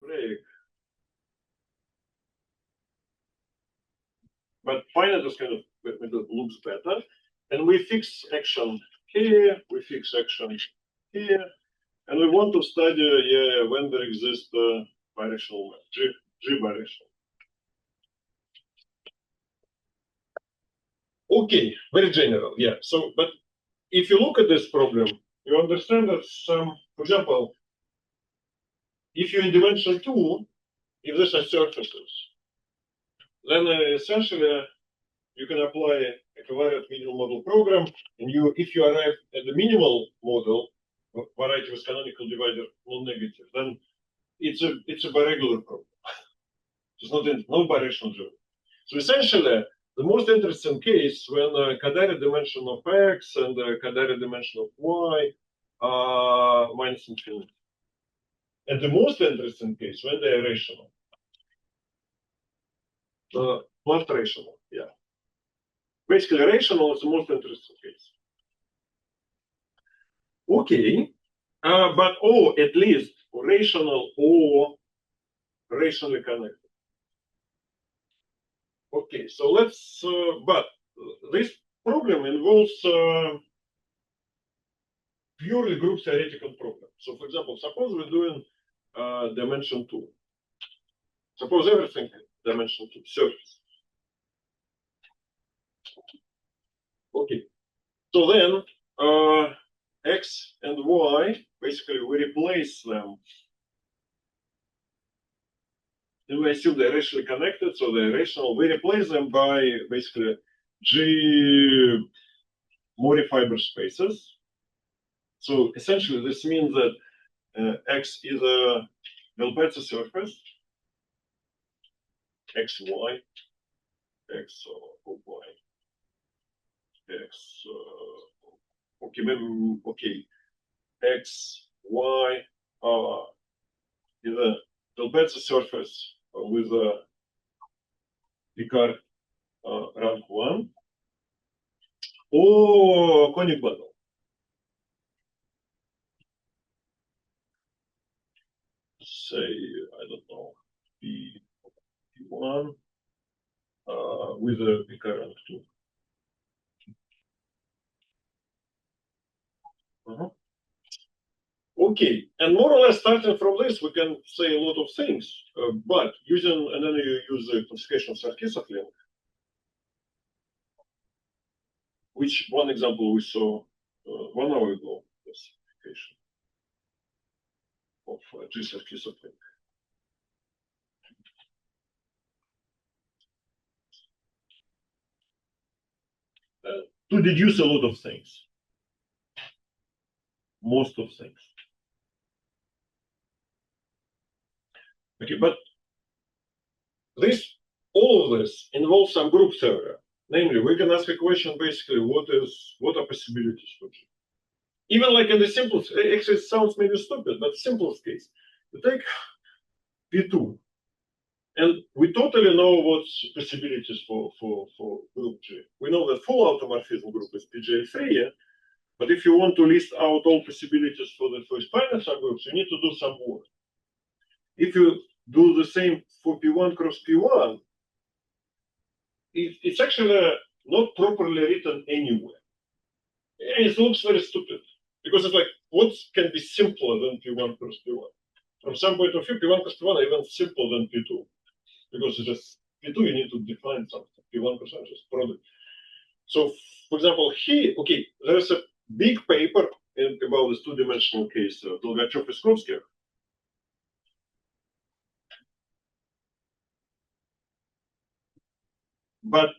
break. But finally, this kind of method looks better. And we fix action here, we fix action here. And we want to study when there exists birational map, G birational. Okay, very general, yeah. So, but if you look at this problem, you understand that for example, if you're in dimension 2, if these are surfaces, then essentially you can apply equivariant minimal model program, and if you arrive at the minimal model, variety with canonical divider non-negative, then it's a biregular problem. It's not birational job. So essentially, the most interesting case when Kadari dimension of x and Kadari dimension of y are minus infinity. And the most interesting case when they are rational. Not rational, yeah. Basically, rational is the most interesting case. Okay, but at least rational or rationally connected. Okay, so let's, but this problem involves purely group theoretical problem. So for example, suppose we're doing dimension 2. Suppose everything dimension 2, surface. Okay, so then x and y, basically we replace them. And we assume they're rationally connected, so they're rational. We replace them by basically G Mori fiber spaces. So essentially, this means that x is a Delpezza surface, x, y, x, y, x, okay, x, y is a Delpezza surface with a Picard rank 1 or conic bundle. Say, I don't know, P1 with a Picard rank 2. Okay, and more or less starting from this, we can say a lot of things, but and then you use the classification of Sarkisov link, which one example we saw 1 hour ago, classification of G Sarkisov link. To deduce a lot of things, most of things. Okay, but all of this involves some group theory. Namely, we can ask a question basically, what are possibilities for G? Even like in the simplest, actually it sounds maybe stupid, but simplest case. We take P2, and we totally know what's possibilities for group G. We know that full automorphism group is PJ3, but if you want to list out all possibilities for spinor subgroups, you need to do some work. If you do the same for P1 cross P1, it's actually not properly written anywhere. And it looks very stupid because it's like, what can be simpler than P1 cross P1? From some point of view, P1 cross P1 are even simpler than P2 because it's just P2 you need to define something. P1 cross P1 is just product. So, for example, here, okay, there's a big paper about this two-dimensional case, Dolgachev-Iskovsky. But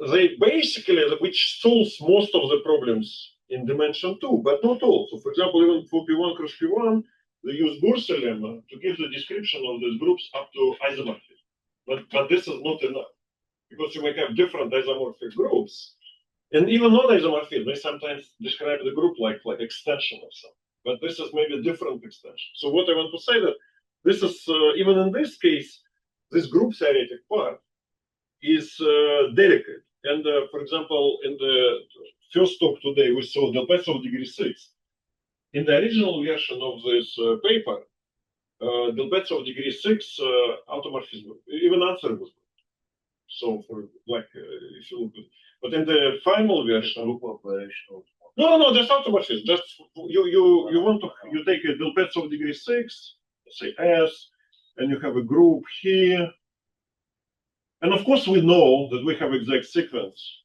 they basically, which solves most of the problems in dimension 2, but not all. So, for example, even for P1 cross P1, they use Bursa lemma to give the description of these groups up to isomorphism. But this is not enough, because you may have different isomorphic groups. And even non-isomorphism, they sometimes describe the group like extension of something. But this is maybe a different extension. So what I want to say that this is, even in this case, this group theoretic part is delicate. And for example, in the first talk today, we saw Delpezza of degree 6. In the original version of this paper, Delbets of degree 6 automorphism, even answer was good. So for if you look at, but in the final version, no, just automorphism. Just you want to you take a Delbets of degree 6, say S, and you have a group here, and of course we know that we have exact sequence.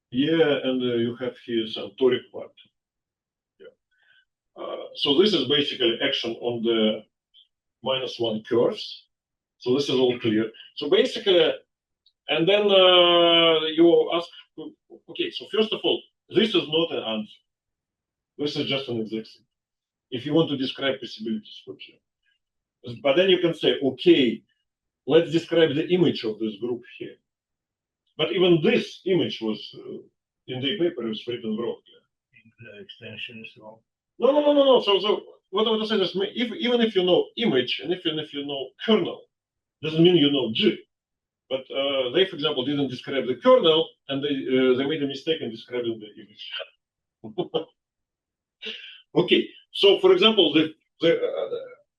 Yeah, and you have here some toric part. Yeah. So this is basically action on the -1 curves. So this is all clear. So basically, and then you ask, okay, so first of all, this is not an answer. This is just an exact. If you want to describe possibilities for G. But then you can say, okay, let's describe the image of this group here. But even this image was, in the paper, it was written wrong. The extension is wrong. No. So what I want to say is, even if you know image and even if you know kernel, doesn't mean you know G. But they, for example, didn't describe the kernel, and they made a mistake in describing the image. Okay, so for example,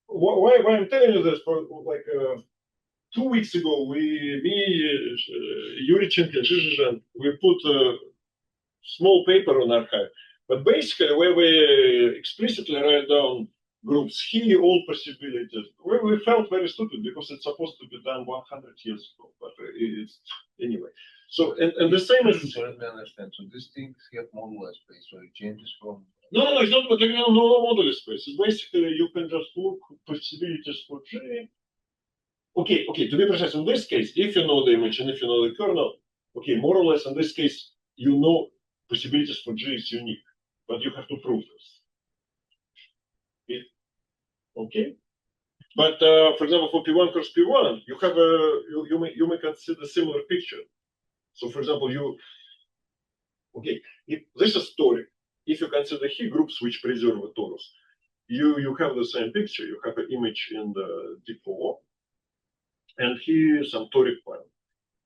why I'm telling you this, for like 2 weeks ago, Yurichenko, and we put a small paper on archive, but basically where we explicitly write down groups here, all possibilities. We felt very stupid because it's supposed to be done 100 years ago, but it's anyway. So and the same is. So let me understand. So these things have modular space, so it changes from. No, it's not no modular space. It's basically you can just look possibilities for G. Okay. To be precise, in this case, if you know the image and if you know the kernel, okay, more or less in this case, you know possibilities for G is unique, but you have to prove this. Okay. But for example, for P1 cross P1, you have you may consider similar picture. So for example, if this is toric. If you consider here groups which preserve a torus, you have the same picture. You have an image in the D4, and here some toric file.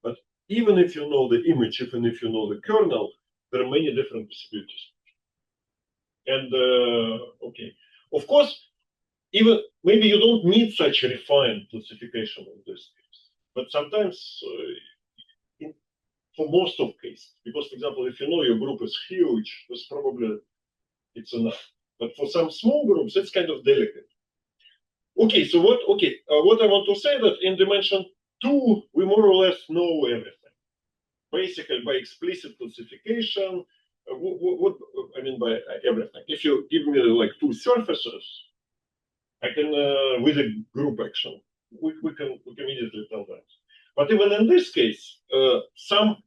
But even if you know the image, even if you know the kernel, there are many different possibilities. And okay, of course, even maybe you don't need such a refined classification in this case, but sometimes for most of cases, because for example, if you know your group is huge, that's probably it's enough. But for some small groups, it's kind of delicate. Okay, so what I want to say that in dimension 2, we more or less know everything. Basically, by explicit classification, what I mean by everything. If you give me like 2 surfaces, I can with a group action, we can immediately tell that. But even in this case, some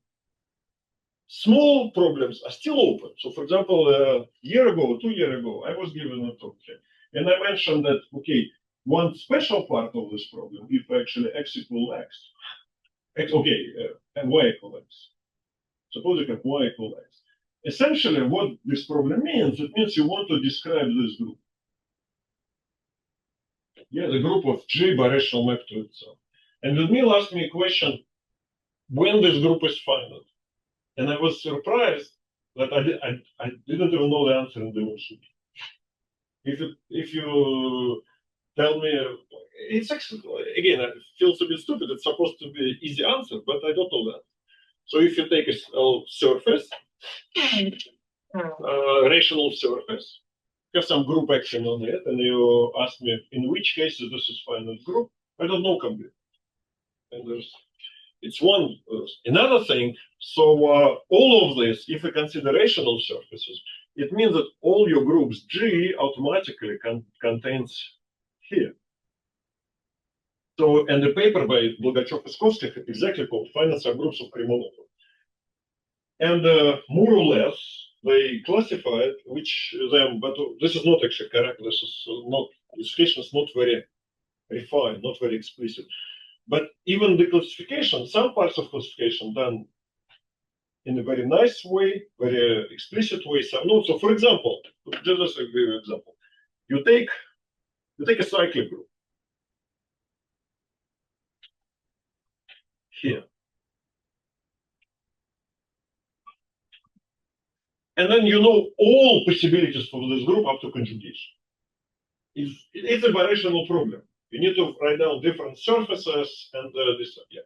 small problems are still open. So, for example, a year ago, 2 years ago, I was given a talk here, and I mentioned that okay, one special part of this problem, if actually x equal x, and y equal x. Suppose you have y equal x. Essentially, what this problem means, it means you want to describe this group. Yeah, the group of G birational map to itself. And Ludmila asked me a question, when this group is finite? And I was surprised that I didn't even know the answer in dimension. If you tell me, it's actually, again, it feels a bit stupid. It's supposed to be an easy answer, but I don't know that. So if you take a surface, rational surface, have some group action on it, and you ask me in which cases this is finite group, I don't know completely. And it's one. Another thing, so all of this, if you consider rational surfaces, it means that all your groups G automatically contains here. So, and the paper by Blogachev-Iskovsky exactly called finite subgroups of Krimonov. And more or less, they classified which them, but this is not actually correct. This is not, classification is not very refined, not very explicit. But even the classification, some parts of classification done in a very nice way, very explicit way, some not. So for example, just a give example. You take a cyclic group here. and then you know all possibilities for this group up to conjugation. It's a birational problem. You need to write down different surfaces and this, yeah.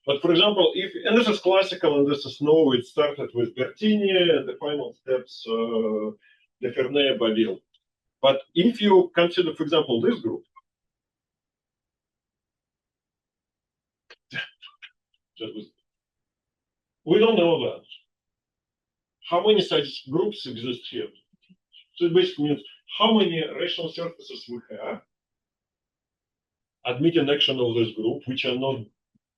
But for example, and this is classical, and this is no, it started with Bertini, and the final steps, the Ferney Badil. But if you consider, for example, this group, we don't know that. How many such groups exist here? So it basically means how many rational surfaces we have admitting action of this group, which are not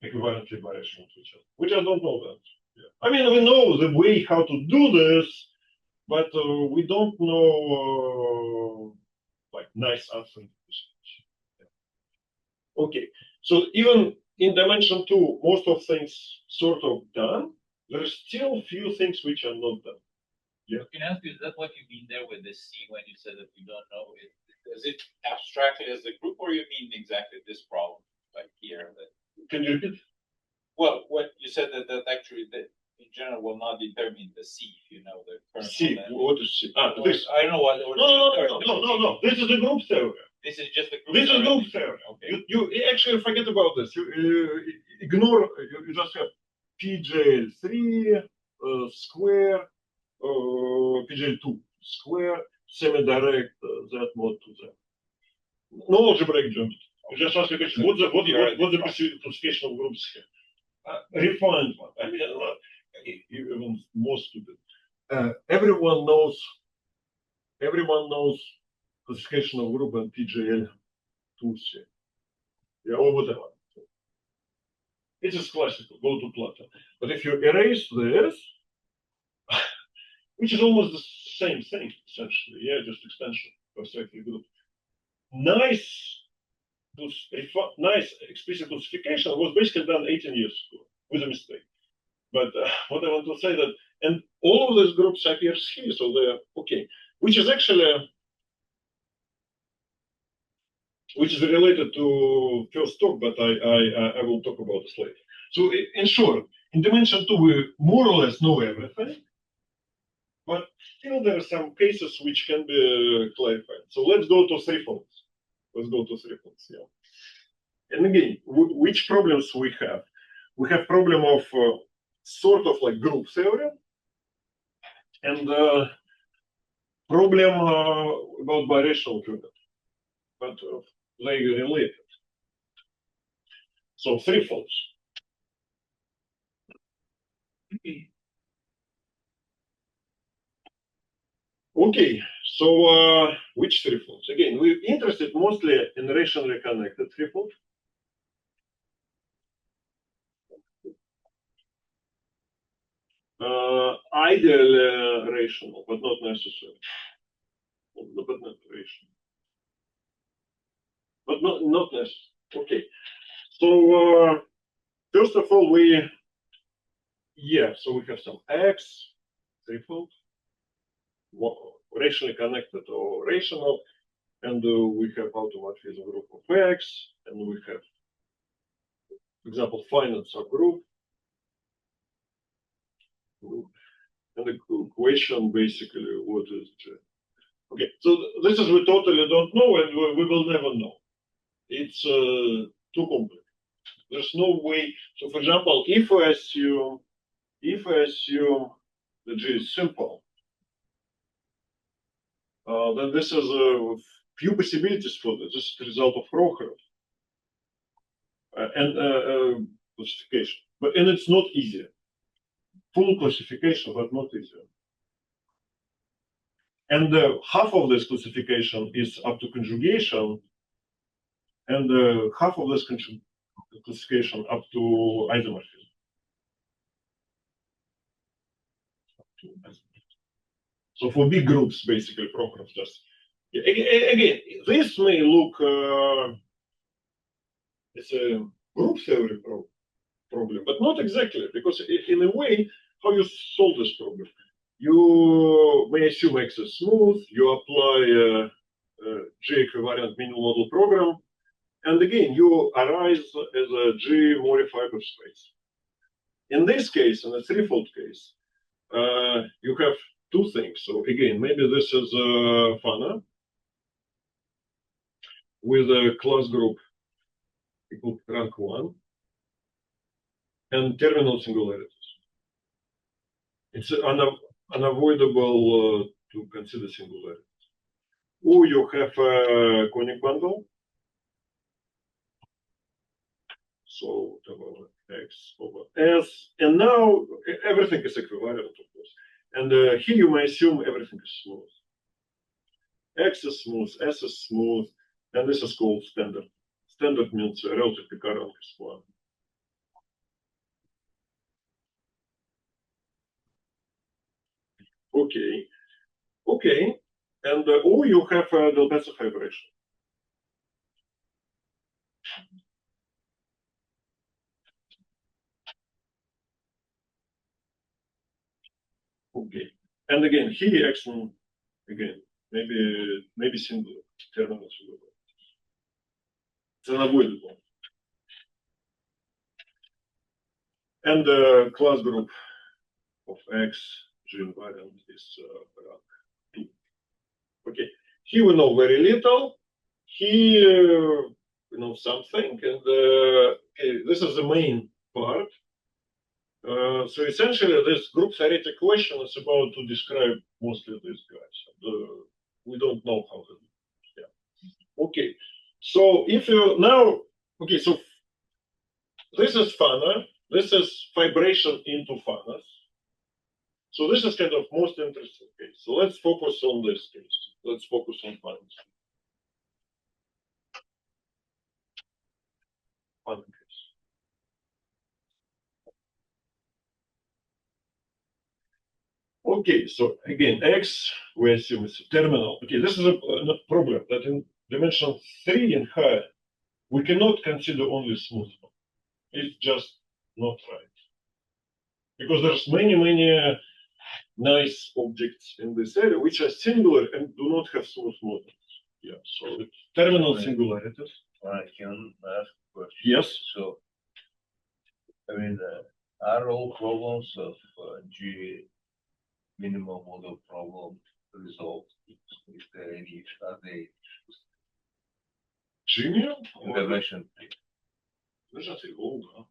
equivalently birational to each other. Which I don't know that. Yeah. I mean, we know the way how to do this, but we don't know like nice answer. Yeah. Okay, so even in dimension 2, most of things sort of done. There are still few things which are not done. Yeah. Can I ask you, is that what you mean there with this C when you said that you don't know it? Is it abstracted as the group, or you mean exactly this problem, like here? That, can you repeat? Well, what you said that actually that in general will not determine the C, if you know the kernel. C. What is C? This. I don't know what. No. This is the group theory. This is just the group. This is group theory. Okay. You actually forget about this. You ignore. You just have PJ3 square. PJ2 square, semi-direct, that mod to that. No algebraic geometry. You just ask the question, what's the classification of groups here? Refined one. I mean, even more stupid. Everyone knows classification of group and PJL2C. Yeah, or whatever. It is classical, go to Plato. But if you erase this, which is almost the same thing, essentially, yeah, just extension of cyclic group. Nice explicit classification was basically done 18 years ago with a mistake. But what I want to say that, and all of these groups appears here, so they're okay, which is actually, which is related to first talk, but I will talk about this later. So in short, in dimension 2, we more or less know everything. But still, there are some cases which can be clarified. So let's go to threefolds. Yeah. And again, which problems we have? We have problem of sort of like group theory, and problem about birational geometry, but they related. So threefolds. Okay, so which threefolds? Again, we're interested mostly in rationally connected threefold. Ideal rational, but not necessary. But not rational. But not necessary. Okay. So first of all, so we have some X threefold, rationally connected or rational, and we have automorphism group of X, and we have, for example, finite subgroup. And the question basically, what is it? Okay, so this is we totally don't know, and we will never know. It's too complex. There's no way. So, for example, if I assume the G is simple, then this is a few possibilities for this. This is the result of Prokhorov and classification, and it's not easy. Full classification, but not easy. And half of this classification is up to conjugation, and half of this classification up to isomorphism. So for big groups, basically, Prokhorov just again, this may look it's a group theory problem, but not exactly, because in a way, how you solve this problem? You may assume X is smooth, you apply G equivariant minimal model program, and again, you arise as a G Mori fiber space. In this case, in a threefold case, you have two things. So again, maybe this is Fana with a class group equal to rank 1 and terminal singularities. It's unavoidable to consider singularities. Or you have a conic bundle. So X over S, and now everything is equivariant, of course. And here you may assume everything is smooth. X is smooth, S is smooth, and this is called standard. Standard means relative covariance is 1. Okay, and or you have a Delbezov vibration. Okay, and again here action again maybe singular terminal singular. It's unavoidable. And the class group of X G invariant is rank 2. Okay, here we know very little. Here we know something, and okay, this is the main part. So essentially, this group theoretic question is about to describe mostly these guys. We don't know how to do it. Yeah. Okay, so if you now, okay, so this is Fana, this is vibration into Fanas. So this is kind of most interesting case. So let's focus on this case. Let's focus on Fanas. Fana case. Okay, so again, X, we assume it's a terminal. Okay, this is a problem that in dimension 3 and higher, we cannot consider only smooth one. It's just not right. Because there's many nice objects in this area which are singular and do not have smooth models. Yeah, so it's terminal singularities. I can ask a question. Yes. So, I mean, are all problems of G minimal model problem resolved? Is there any, are they Genial? in dimension? There's nothing old, huh?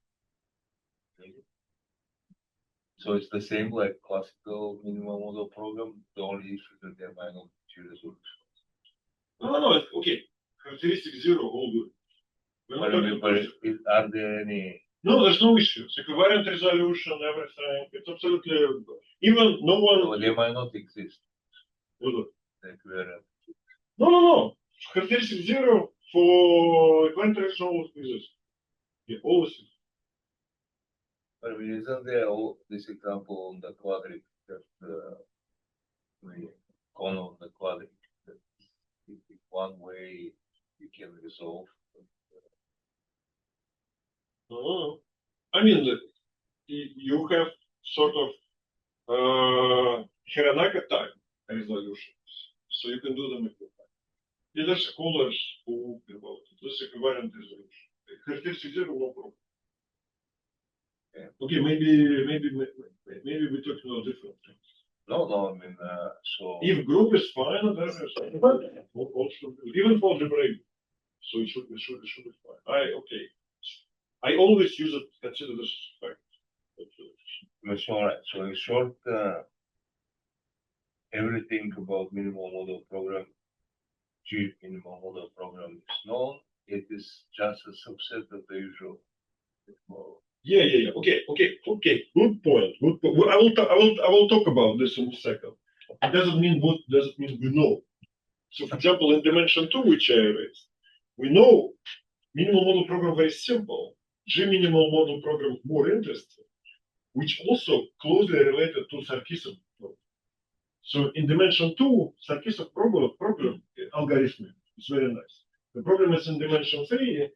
So it's the same like classical minimal model program. The only issue that there might not be resolution. No, okay. Characteristic 0, all good. But I mean, are there any? No, there's no issues. Equivariant resolution, everything. It's absolutely even no one. No, they might not exist. What? The equivariant. No. Characteristic 0 for equivariant resolution always exists. Yeah, always. But I mean, isn't there all this example on the quadratic that the cone on the quadratic that if one way you can resolve? I mean, you have sort of Hiranaka type resolutions, so you can do them if you like. Yeah, there's scholars who talk about it. This equivariant resolution. Characteristic 0, no problem. Yeah. Okay, maybe we're talking about different things. No, I mean, so. If group is fine, then also even for algebraic, so it should be fine. Okay. I always use it, consider this fact. That's all right. So in short, everything about minimal model program, G minimal model program is known. It is just a subset of the usual model. Yeah. Okay. Good point. Well, I will talk about this in a second. It doesn't mean we know. So, for example, in dimension 2, which I raised, we know minimal model program very simple. G minimal model program more interesting, which also closely related to Sarkisov problem. So in dimension 2, Sarkisov problem algorithm is very nice. The problem is in dimension 3,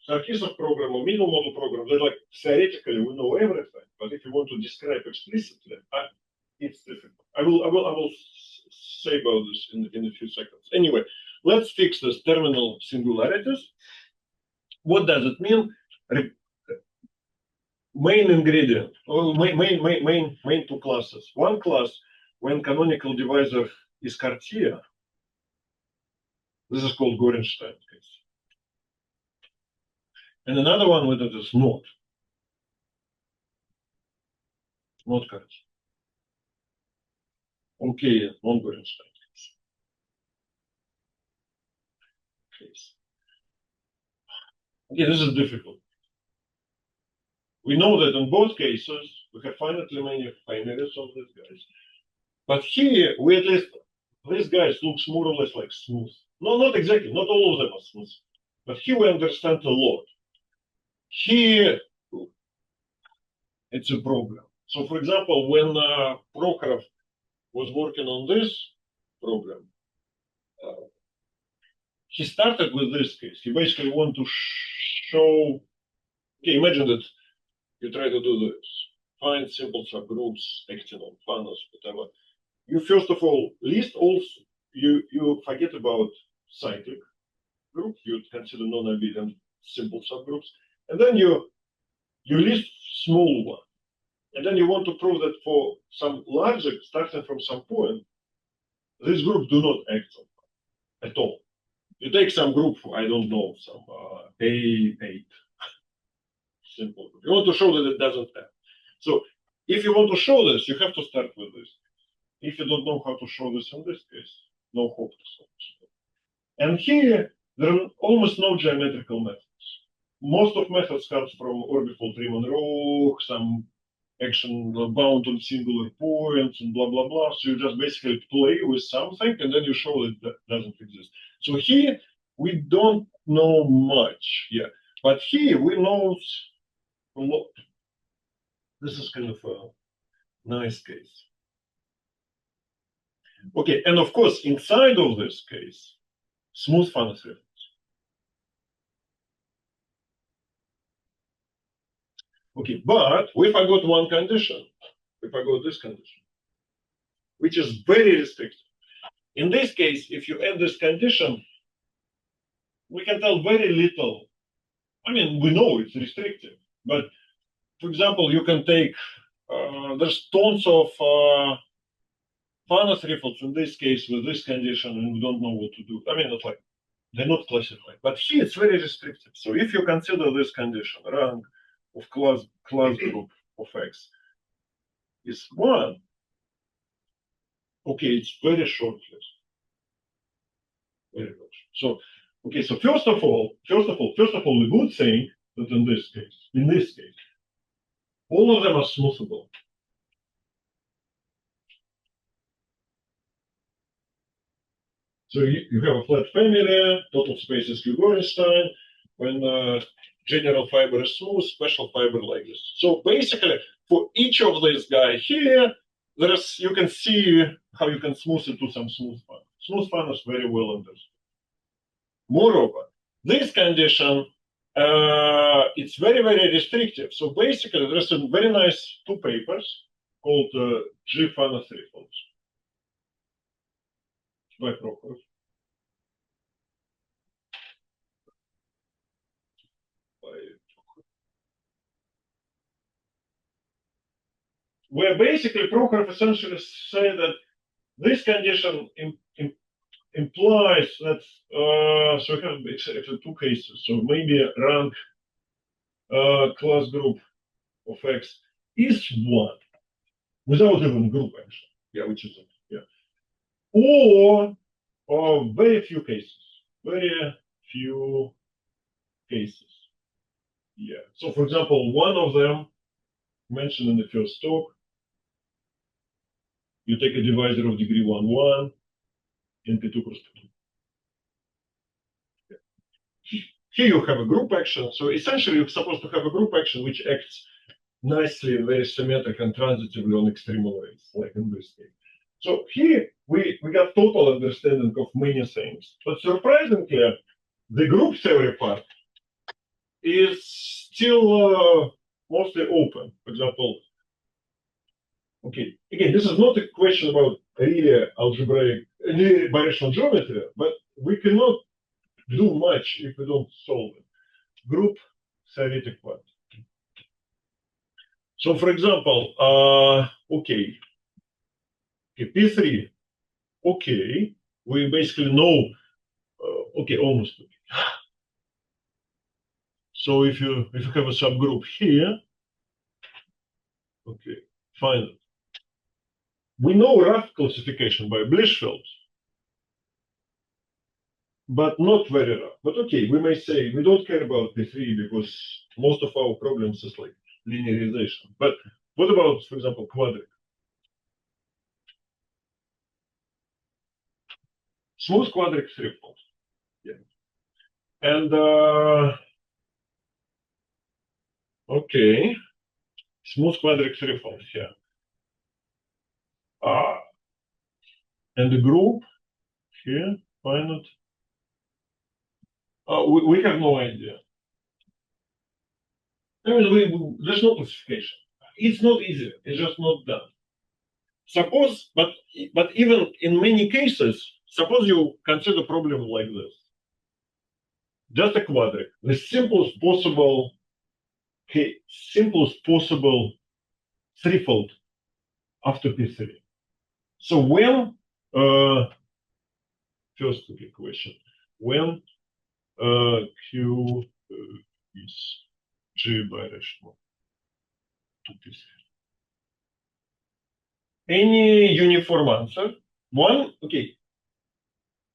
Sarkisov program or minimal model program, they're like theoretically we know everything, but if you want to describe explicitly, it's difficult. I will say about this in a few seconds. Anyway, let's fix this terminal singularities. What does it mean? Main ingredient, or main two classes. One class when canonical divisor is Cartier, this is called Gorenstein case. And another one where it is not Cartier. Okay, non-Gorenstein case. Okay, this is difficult. We know that in both cases, we have finitely many families of these guys. But here, we at least, these guys looks more or less like smooth. No, not exactly, not all of them are smooth. But here we understand a lot. Here, it's a problem. So, for example, when Prokhorov was working on this problem, he started with this case. He basically wanted to show, okay, imagine that you try to do this. Find simple subgroups, acting on funnels, whatever. You first of all list all, you forget about cyclic group, you consider non-abelian simple subgroups, and then you list small one. And then you want to prove that for some larger, starting from some point, these groups do not act at all. You take some group, I don't know, some A8, simple group. You want to show that it doesn't act. So if you want to show this, you have to start with this. If you don't know how to show this in this case, no hope to solve this. And here, there are almost no geometrical methods. Most of methods comes from orbifold Riemann-Roch, some action bound on singular points and blah, blah, blah. So you just basically play with something and then you show that it doesn't exist. So here, we don't know much yet. But here, we know a lot. This is kind of a nice case. Okay, and of course, inside of this case, smooth funnels reference. Okay, but we forgot one condition. We forgot this condition, which is very restrictive. In this case, if you add this condition, we can tell very little. I mean, we know it's restrictive, but for example, you can take, there's tons of funnels ripples in this case with this condition, and we don't know what to do. I mean, it's like, they're not classified. But here it's very restrictive. So if you consider this condition, rank of class group of X is 1, okay, it's very short list. Very short. So, okay, so first of all, the good thing that in this case, all of them are smoothable. So you have a flat family, total space is Equivariant. When general fiber is smooth, special fiber like this. So basically, for each of these guys here, you can see how you can smooth it to some smooth funnel. Smooth funnel is very well understood. Moreover, this condition, it's very, very restrictive. So basically, there's a very nice 2 papers called G funnel threefolds by Prokhorov. Where basically Prokhorov essentially say that this condition implies that, so we have actually 2 cases. So maybe rank class group of X is 1 without even group action. Yeah, which is yeah. Or very few cases. Very few cases. Yeah. So for example, one of them mentioned in the first talk, you take a divisor of degree 1, 1, and P2 corresponds. Here you have a group action. So essentially, you're supposed to have a group action which acts nicely and very symmetric and transitively on extremal rays, like in this case. So here we got total understanding of many things. But surprisingly, the group theory part is still mostly open. For example, okay, again, this is not a question about really algebraic, birational geometry, but we cannot do much if we don't solve it. Group theoretic part. So for example, okay, Okay, P3. Okay, we basically know. Okay, almost. Okay. So if you have a subgroup here, okay, fine. We know rough classification by Blischfeld, but not very rough. But okay, we may say we don't care about P3 because most of our problems is like linearization. But what about, for example, quadric? Smooth quadric threefold. Yeah. And okay, smooth quadric threefold here. And the group here, why not? We have no idea. I mean, there's no classification. It's not easy. It's just not done. Suppose, but even in many cases, suppose you consider a problem like this. Just a quadric, the simplest possible threefold after P3. So when first question, when Q is G birational to P3. Any uniform answer? One, okay.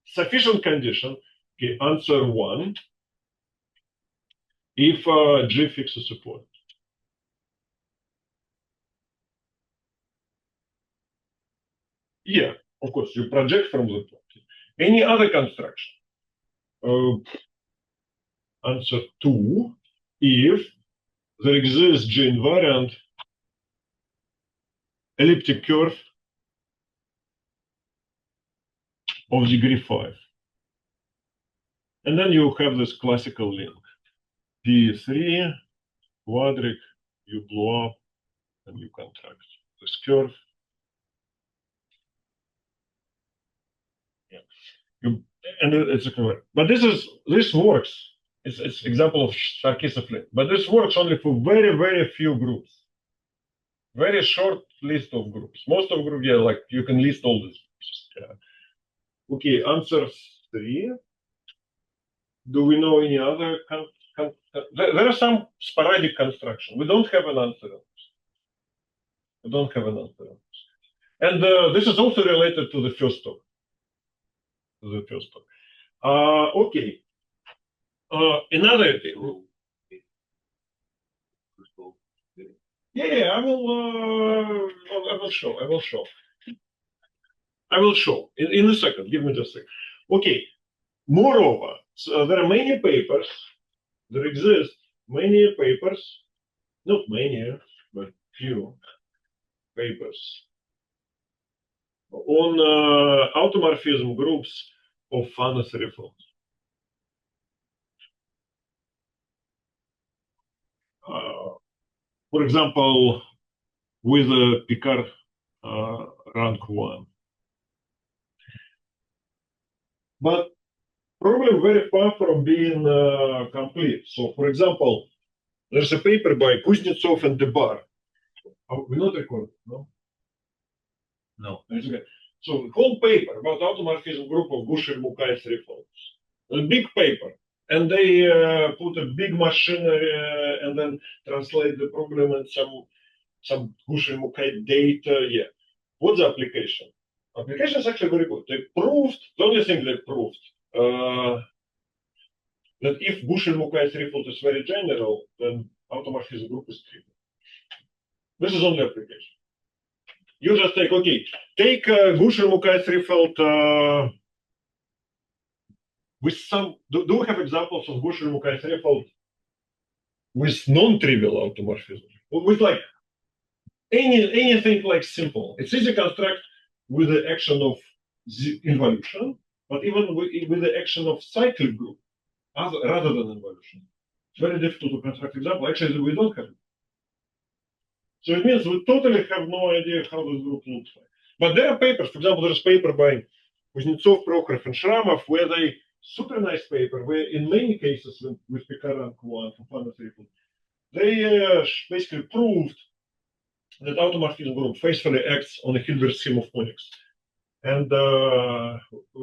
Sufficient condition, okay, answer one, if G fixes a point. Yeah, of course, you project from the point. Any other construction? Answer two, if there exists G invariant elliptic curve of degree 5. And then you have this classical link. P3, quadric, you blow up, and you contract this curve. Yeah. And it's equivalent. But this works. It's example of Sarkisov link. But this works only for very, very few groups. Very short list of groups. Most of groups, yeah, like you can list all these groups. Yeah. Okay, answer 3. Do we know any other? There are some sporadic construction. We don't have an answer. We don't have an answer. And this is also related to the first talk. Okay. Another thing. Yeah, I will show. In a second. Give me just a second. Okay. Moreover, so there are many papers. There exist many papers, not many, but few papers on automorphism groups of Fano threefolds. For example, with Picard rank 1. But probably very far from being complete. So, for example, there's a paper by Kuznetsov and Debar. We're not recording, no? No. Okay. So, the whole paper about automorphism group of Gushel-Mukai threefolds. A big paper. And they put a big machinery and then translate the problem and some Gushel-Mukai data. Yeah. What's the application? Application is actually very good. They proved, the only thing they proved, that if Gushel-Mukai threefold is very general, then automorphism group is trivial. This is only application. You just take, okay, take Gushel-Mukai threefold with some, do we have examples of Gushel-Mukai threefold with non-trivial automorphism? With like anything like simple. It's easy to construct with the action of the involution, but even with the action of cyclic group, rather than involution. It's very difficult to construct example. Actually, we don't have it. So it means we totally have no idea how this group looks like. But there are papers, for example, there's a paper by Kuznetsov, Prokhorov, and Shramov, where they, super nice paper, where in many cases with Picard rank 1 for Fano threefold, they basically proved that automorphism group faithfully acts on a Hilbert scheme of conics, and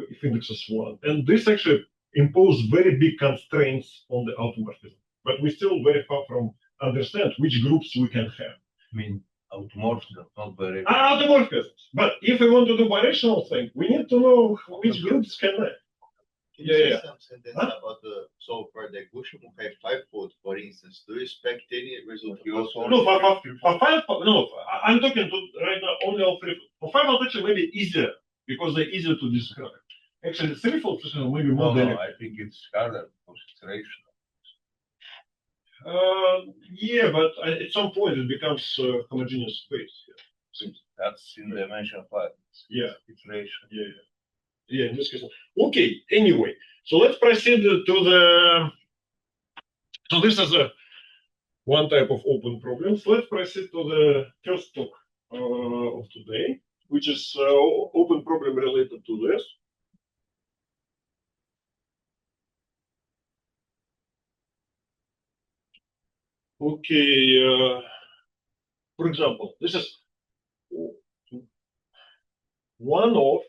if index is 1. And this actually imposes very big constraints on the automorphism. But we still very far from understand which groups we can have. I mean, automorphism, not very. Automorphisms. But if we want to do birational thing, we need to know which groups can have. Can you Yeah, say yeah. something then Huh? about the so for the Gushum have 5-fold, for instance, do you expect any result? You also- No, for five, no, I'm talking to right now only of three. For five, actually maybe easier because they're easier to describe. Actually, threefold system maybe more No, delicate. I think it's harder because it's rational. Yeah, but at some point it becomes homogeneous space. That's in dimension 5. Yeah. It's rational. Yeah, in this case. Okay, anyway, so let's proceed to the. So this is a one type of open problems. Let's proceed to the first talk of today, which is open problem related to this. Okay, for example, this is one of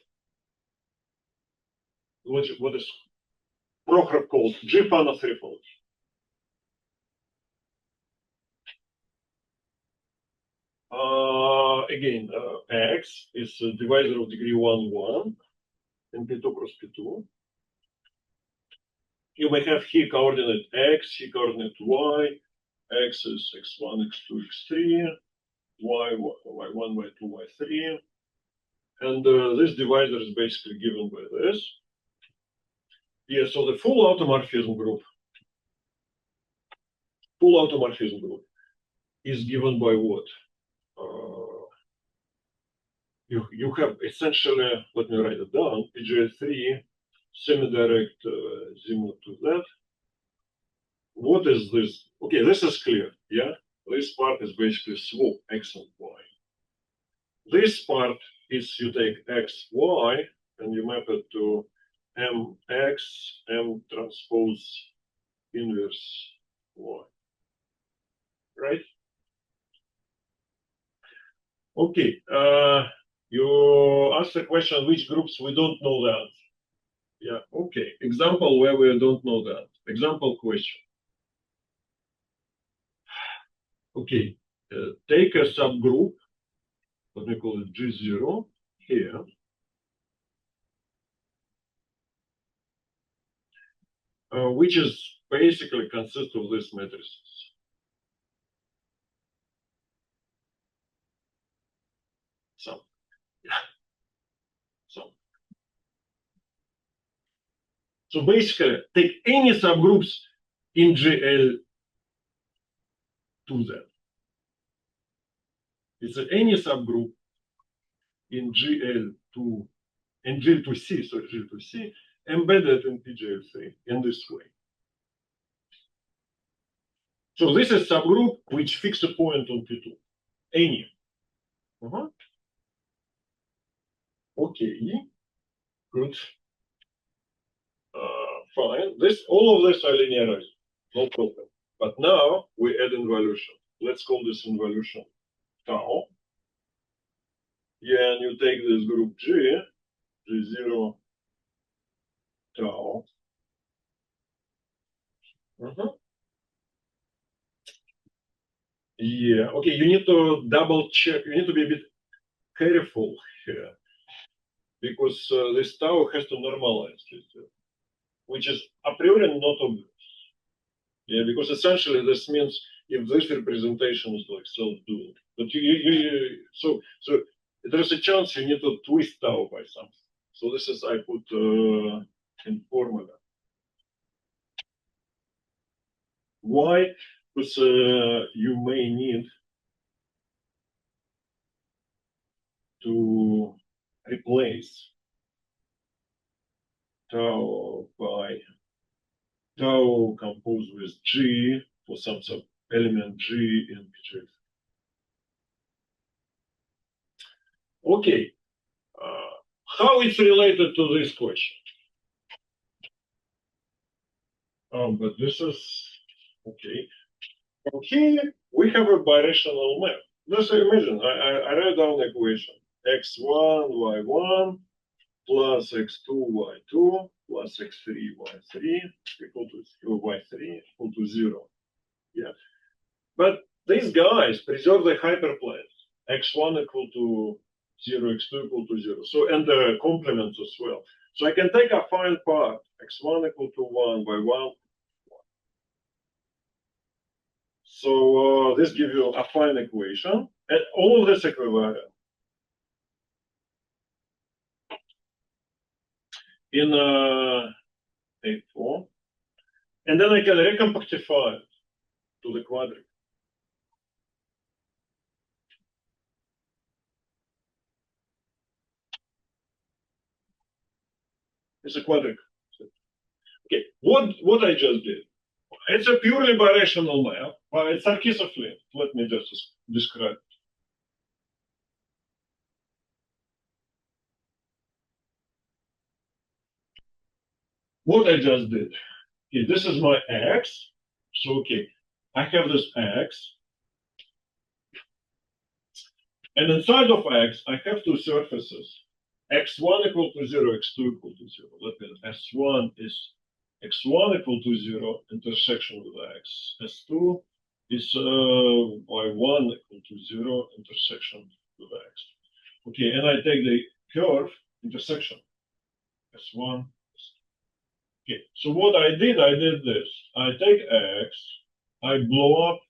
what is Prokhorov called G-Fana threefold. Again, X is a divisor of degree 1, 1, and P2 cross P2. You may have here coordinate X, here coordinate Y, X is X1, X2, X3, Y, Y1, Y2, Y3. And this divisor is basically given by this. Yeah, so the full automorphism group is given by what? You have essentially, let me write it down, PGA3, semi-direct Zimuth to that. What is this? Okay, this is clear, yeah? This part is basically swap X and Y. This part is you take X, Y, and you map it to MX, M transpose inverse Y. Right? Okay, you asked the question which groups we don't know that. Yeah, okay. Example where we don't know that. Example question. Okay, take a subgroup, let me call it G0 here. Which is basically consists of these matrices. Some. Yeah. Some. So basically, take any subgroups in GL to Z. It's any subgroup in GL to and GL to C, sorry, GL to C, embedded in PGL3 in this way. So this is subgroup which fixes a point on P2. Any. Okay, good. Fine. All of this are linearized, no problem. But now we add involution. Let's call this involution tau. Yeah, and you take this group G, G0 tau. Yeah, okay, you need to double check, you need to be a bit careful here because this tau has to normalize it, which is a priori not obvious. Yeah, because essentially this means if this representation is like self-doing, but so there's a chance you need to twist tau by something. So this is I put in formula. Why? Because you may need to replace tau by tau composed with G for some element G in PG. Okay, how it's related to this question? But this is okay. From here we have a birational map. Just imagine, I write down the equation. X1, Y1 plus X2, Y2 plus X3, Y3 equal to Y3 equal to 0. Yeah. But these guys preserve the hyperplanes. X1 equal to 0, X2 equal to 0. So, and the complements as well. So I can take a fine part, X1 equal to 1 by 1. So this gives you a fine equation. And all of this equivariant. In A4. And then I can recompactify it to the quadratic. It's a quadratic. Okay, what I just did, it's a purely birational map, but it's Sarkisov limit. Let me just describe it. What I just did, okay, this is my X. So, okay, I have this X. And inside of X, I have two surfaces. X1 equal to 0, X2 equal to 0. Let me, S1 is X1 equal to 0, intersection with X. S2 is Y1 equal to 0, intersection with X. Okay, and I take the curve intersection. S1. Okay, so what I did this. I take X, I blow up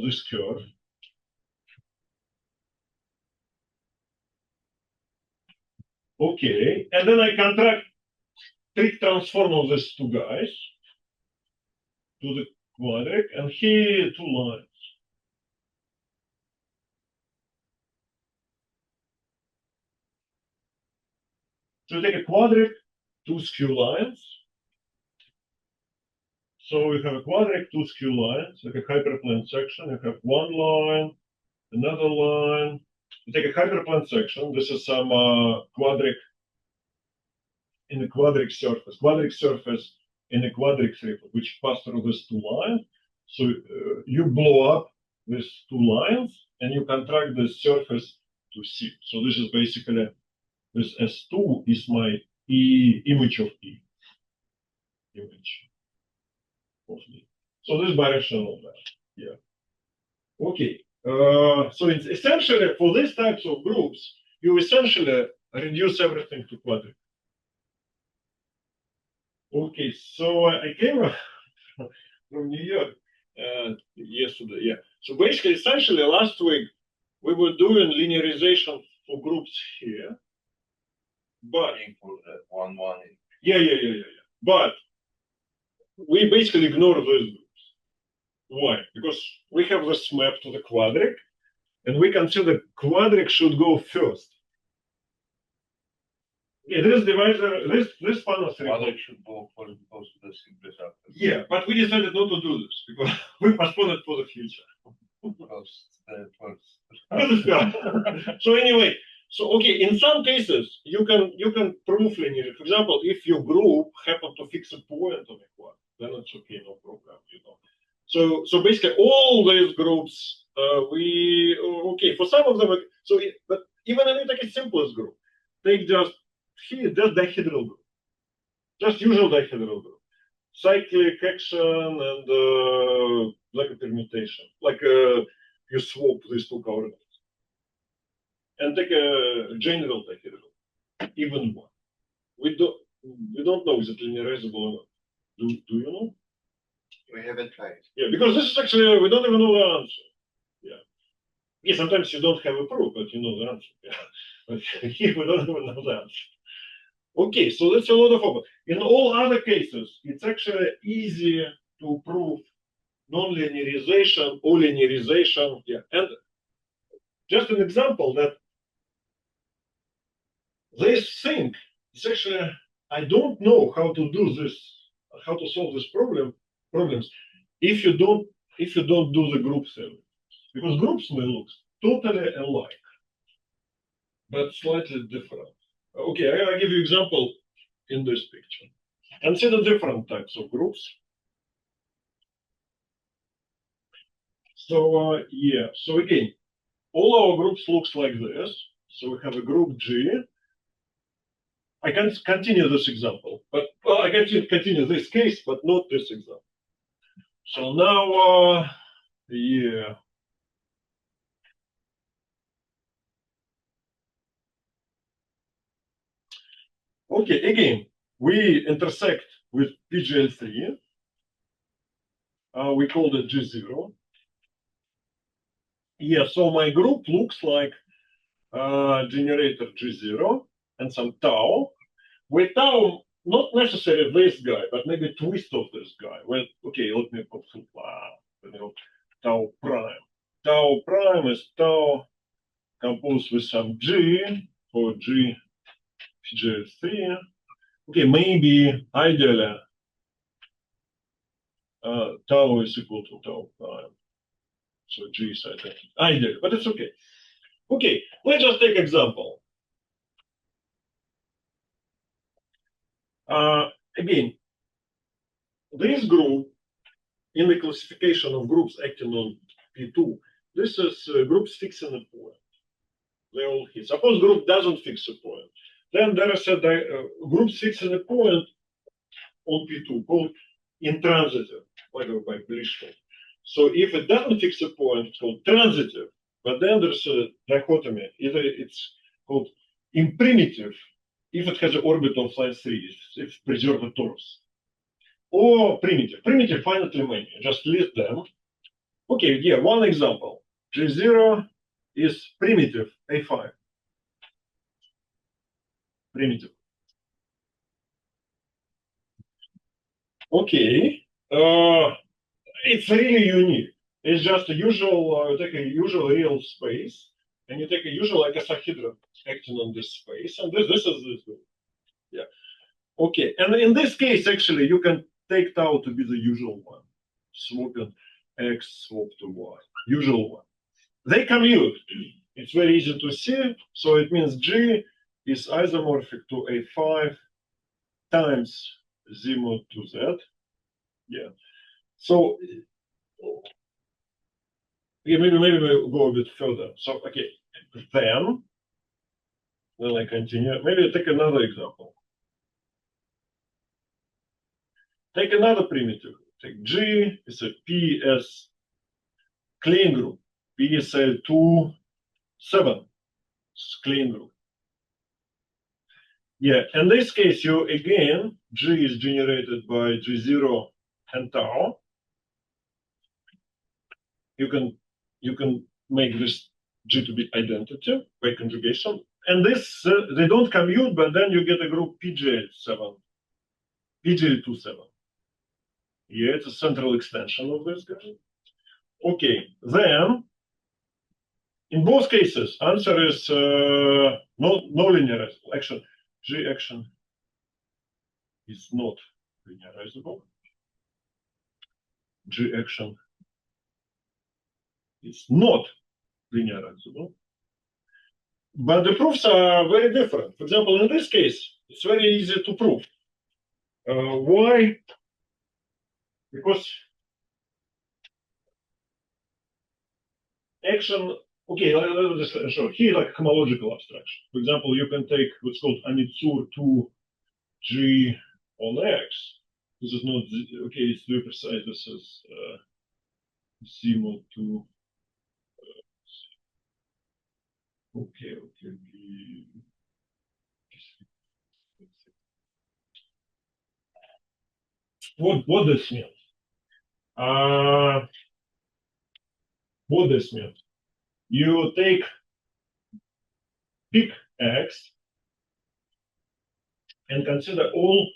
this curve. Okay, and then I contract trig transform of these two guys to the quadratic, and here two lines. So you take a quadratic, two skew lines. So we have a quadratic, two skew lines, like a hyperplane section. You have one line, another line. You take a hyperplane section. This is some quadratic in the quadratic surface in a quadratic triple, which pass through these two lines. So you blow up these two lines and you contract the surface to C. So this is basically, this S2 is my image of E. Image of E. So this is birational map. Yeah. Okay. So it's essentially for these types of groups, you essentially reduce everything to quadratic. Okay, so I came from New York yesterday. Yeah. So basically, essentially, last week we were doing linearization for groups here, but For the 1-1. yeah. But we basically ignore those groups. Why? Because we have this map to the quadratic, and we consider quadratic should go first. Yeah, this divisor, this panel Quadratic should go for the simplest after. Yeah, but we decided not to do this because we postponed it for the future. Because the first. So anyway, so okay, in some cases you can prove linear. For example, if your group happen to fix a point on a quad, then it's okay, no problem, you know. So basically all these groups okay, for some of them, but even if you take a simplest group, take just dihedral group, just usual dihedral group, cyclic action and like a permutation, like you swap these two coordinates and take a general dihedral, even one. We don't know is it linearizable or not. Do you know? We haven't tried. Yeah, because this is actually we don't even know the answer. Yeah, sometimes you don't have a proof, but you know the answer. Yeah. But here we don't even know the answer. Okay, so that's a lot of focus. In all other cases, it's actually easy to prove non-linearization or linearization. Yeah, and just an example that this thing is actually, I don't know how to do this, how to solve this problems if you don't do the group theory, because groups may look totally alike, but slightly different. Okay, I give you example in this picture. Consider different types of groups. So yeah, so again, all our groups looks like this. So we have a group G. I can continue this example, but I can continue this case, but not this example. So now, yeah. Okay, again, we intersect with PGL3. We called it G0. Yeah, so my group looks like generator G0 and some tau, with tau not necessarily this guy, but maybe a twist of this guy. Well, okay, let me put tau prime. Tau prime is tau composed with some G for G PGL3. Okay, maybe ideally tau is equal to tau prime. So G is ideal, but it's okay. Okay, let's just take example. Again, this group in the classification of groups acting on P2, this is groups fixing a point. They all hit. Suppose group doesn't fix a point. Then there is a group fixing a point on P2 called intransitive, like by Birational. So if it doesn't fix a point, it's called transitive. But then there's a dichotomy. Either it's called imprimitive if it has an orbit on flight 3, if preserved a torus. Or primitive. Primitive finitely many. Just list them. Okay, yeah, one example. G0 is primitive A5. Primitive. Okay. It's really unique. It's just a usual, take a usual real space, and you take a usual like a hexahedron acting on this space, and this is this. Yeah. Okay, and in this case, actually, you can take tau to be the usual one, swapping x swap to y, usual one. They commute. It's very easy to see. So it means G is isomorphic to A5 times Z mod to Z. Yeah. So yeah, maybe we'll go a bit further. So okay, then I continue. Maybe take another example. Take another primitive. Take G is a PS clean group. PSL2 7 clean group. Yeah, in this case, you again, G is generated by G0 and tau. You can make this G to be identity by conjugation. And this, they don't commute, but then you get a group PGL7, PGL27. Yeah, it's a central extension of this guy. Okay, then in both cases, answer is no linear action. G action is not linearizable. G action is not linearizable. But the proofs are very different. For example, in this case, it's very easy to prove. Why? Because action, okay, let's show here like homological abstraction. For example, you can take what's called Anitsur 2 G on X. This is not, okay, it's to be precise, this is Z mod 2. Okay. What this means? What this means? You take pick X and consider all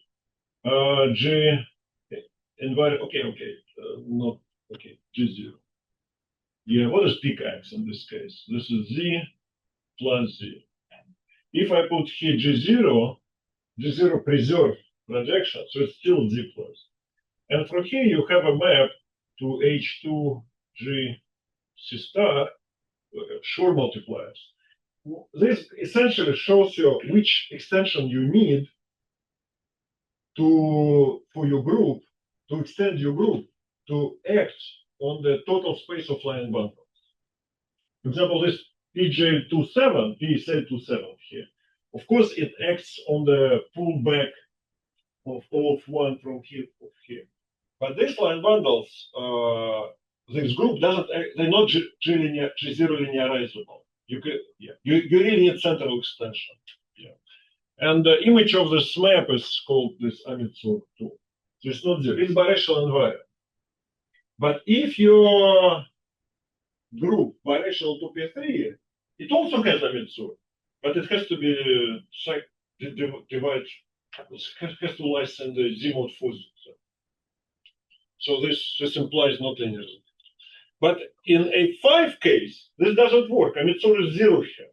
G invariant. Not okay. G0. Yeah, what is pick X in this case? This is Z plus Z. If I put here G0 preserve projection, so it's still Z plus. And from here you have a map to H2G C star, Shor multipliers. This essentially shows you which extension you need for your group, to extend your group to act on the total space of line bundles. For example, this PJ27, PSA27 here, of course, it acts on the pullback of O((1) from here to here. But these line bundles, this group doesn't act, they're not G0 linearizable. You really need central extension. Yeah. And the image of this map is called this Amitsur 2. So it's not zero, it's birational invariant. But if your group birational to P3, it also has Amitsur, but it has to be divided, has to lie in the Z mod fuzzy. So this implies not linear. But in a 5 case, this doesn't work. Amitsur is 0 here.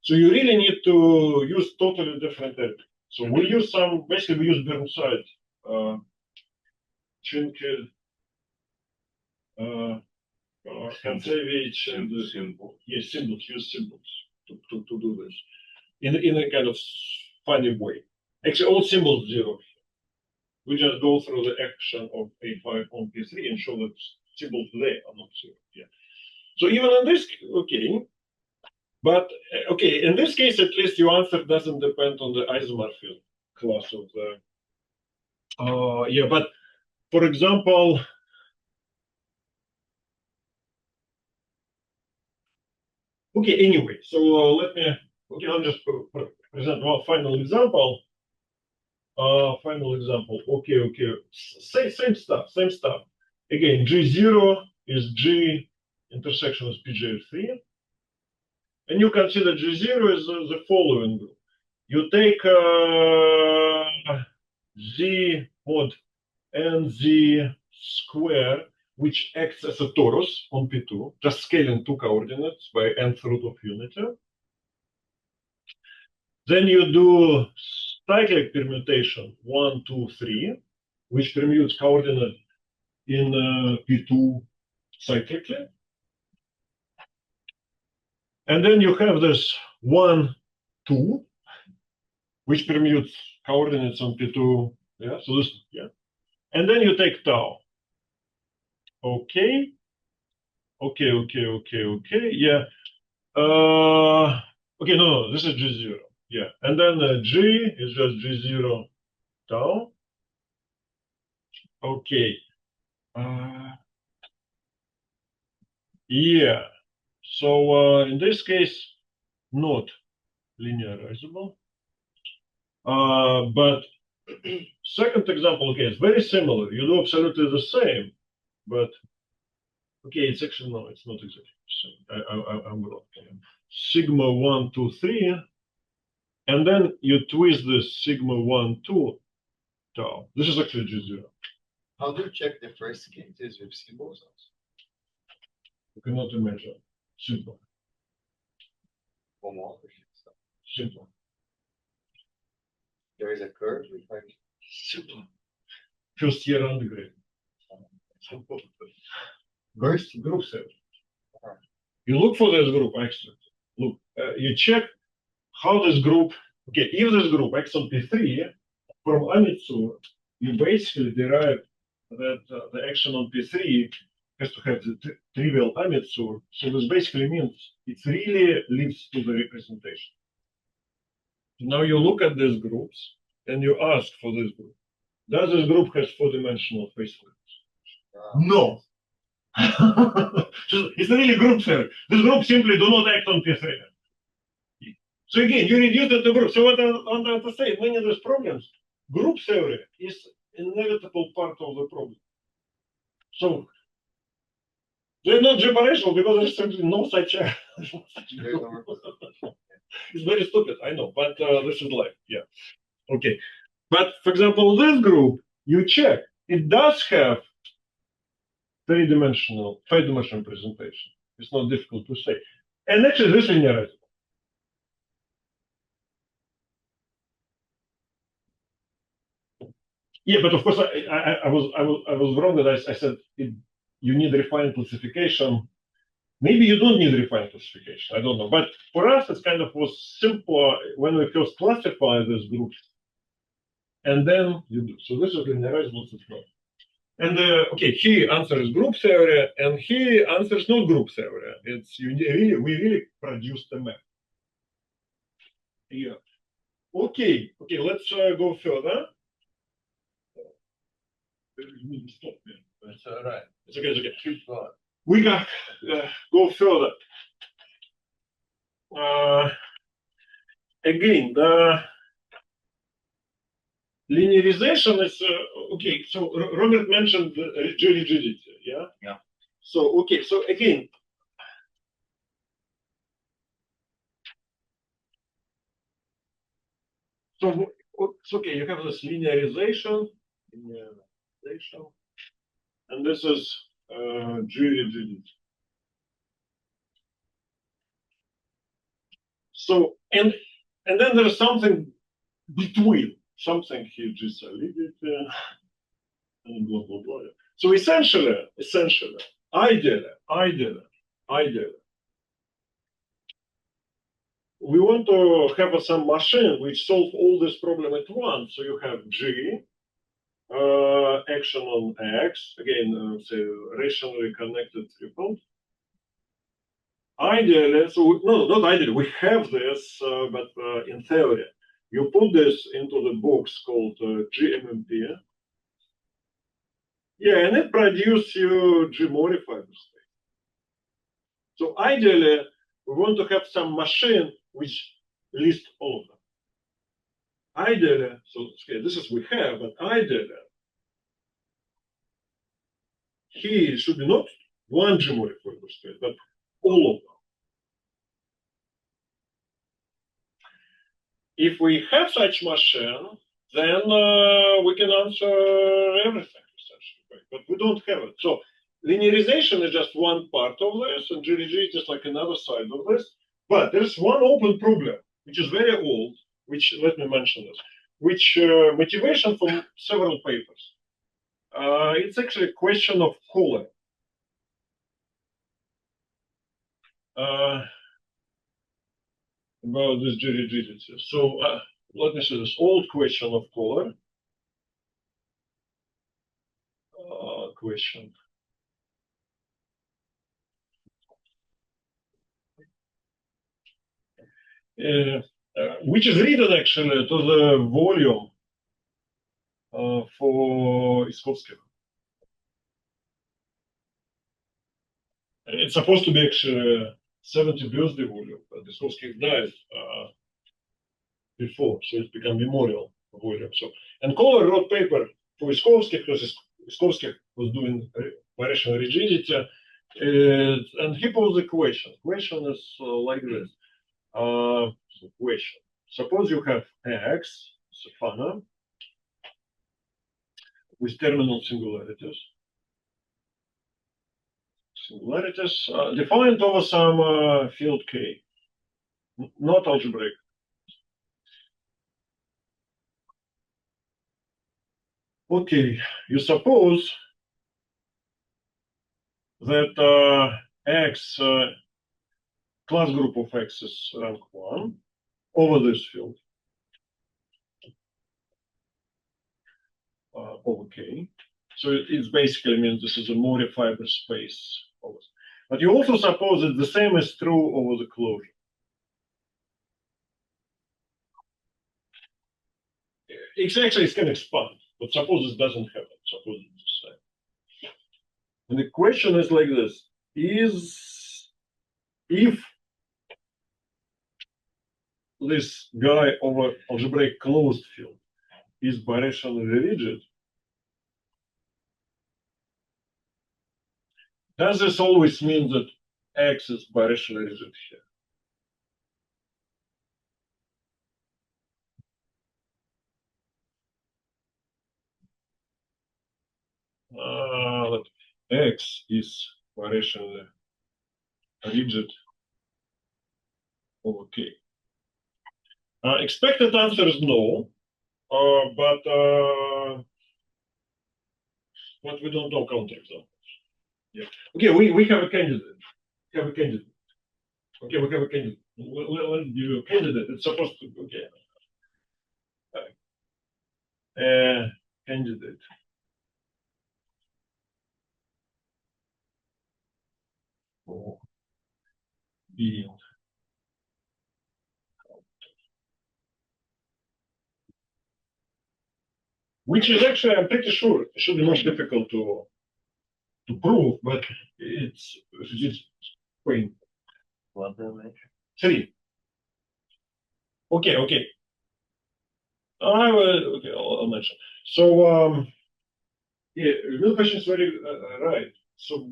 So you really need to use totally different elements. So we use basically we use Burnside, Chinkel, Kancevich, and use symbols to do this in a kind of funny way. Actually, all symbols 0. We just go through the action of A5 on P3 and show that symbols there are not 0. Yeah. So even in this, okay. But okay, in this case, at least your answer doesn't depend on the isomorphism class of the. Yeah, but for example, okay. Anyway, so let me. Okay, I'll just present one final example. Okay. Same stuff. Again, G0 is G intersection with PJ3. And you consider G0 is the following group. You take Z mod NZ square, which acts as a torus on P2, just scaling 2 coordinates by nth root of unity. Then you do cyclic permutation 1, 2, 3, which permutes coordinate in P2 cyclically. And then you have this 1, 2, which permutes coordinates on P2. Yeah, so this, yeah. And then you take tau. Okay. Yeah. Okay, no, this is G0. Yeah. And then G is just G0 tau. Okay. Yeah. So in this case, not linearizable. But second example, okay, it's very similar. You do absolutely the same, but okay, it's actually no, it's not exactly the same. I'm wrong. Sigma 1, 2, 3, and then you twist this sigma 1, 2 tau. This is actually G0. How do you check the first cases with symbols? You cannot imagine. Simple. Homomorphism stuff. Simple. There is a curve with Simple. First year undergrad. First Group set. You look for this group extract. Look, you check how this group, okay, if this group acts on P3, from Amitsur, you basically derive that the action on P3 has to have the trivial Amitsur. So this basically means it really leads to the representation. Now you look at these groups and you ask for this group. Does this group has 4-dimensional face limits? No. It's really group theory. This group simply do not act on P3. So again, you reduce it to group. So what I want to say, many of these problems, group theory is an inevitable part of the problem. So they're not Birational because there's simply no such a it's very stupid, I know, but this is life. Yeah. Okay. But for example, this group, you check, it does have 5-dimensional presentation. It's not difficult to say. And actually, this is linearizable. Yeah, but of course, I was wrong that I said you need refined classification. Maybe you don't need refined classification. I don't know. But for us, it kind of was simpler when we first classify these groups. And then you do. So this is linearizable as well. And okay, he answers group theory, and he answers not group theory. It's we really produced a map. Yeah. Okay. Let's go further. Stop me. That's all right. It's okay. Keep going. We got go further. Again, the linearization is okay. So Robert mentioned rigidity, yeah. Yeah. So okay. So again, so it's okay. You have this linearization, and this is rigidity. So and then there's something between, something here just solidity and blah blah blah. So essentially, ideally, we want to have some machine which solve all this problem at once. So you have G, action on X, again, say rationally connected triple. Ideally, so no, not ideally, we have this, but in theory, you put this into the box called GMMP. Yeah, and it produces you G modified state. So ideally, we want to have some machine which lists all of them. Ideally, so okay, this is we have, but ideally, he should be not one G modified state, but all of them. If we have such machine, then we can answer everything essentially, right? But we don't have it. So linearization is just one part of this, and GDG is like another side of this. But there's one open problem, which is very old, which, let me mention this, which motivation from several papers. It's actually a question of color. About this rigidity. So let me say this old question of color. Question. Which is written actually to the volume for Iskovsky. It's supposed to be actually 70 birthday volume, but Iskovsky died before, so it's become memorial volume. So, and Kohler wrote paper for Iskovsky because Iskovsky was doing birational rigidity, and he posed a question. Question is like this. Question. Suppose you have X, Safana, with terminal singularities. Singularities defined over some field K, not algebraic. Okay, you suppose that X, class group of X is rank 1 over this field, over K. So it basically means this is a modifiable space. But you also suppose that the same is true over the closure. Exactly, it can expand, but suppose it doesn't happen. Suppose it's the same. And the question is like this: if this guy over algebraic closed field is birationally rigid, does this always mean that X is birationally rigid here? X is birationally rigid over K. Expected answer is no, but we don't know counterexamples. Yeah. Okay, we have a candidate. Okay, we have a candidate. Let's do a candidate. It's supposed to be okay. Candidate. for being which is actually, I'm pretty sure, it should be much difficult to prove, but it's painful. What dimension? 3. Okay. I will, okay, I'll mention. So, yeah, real question is very right. So,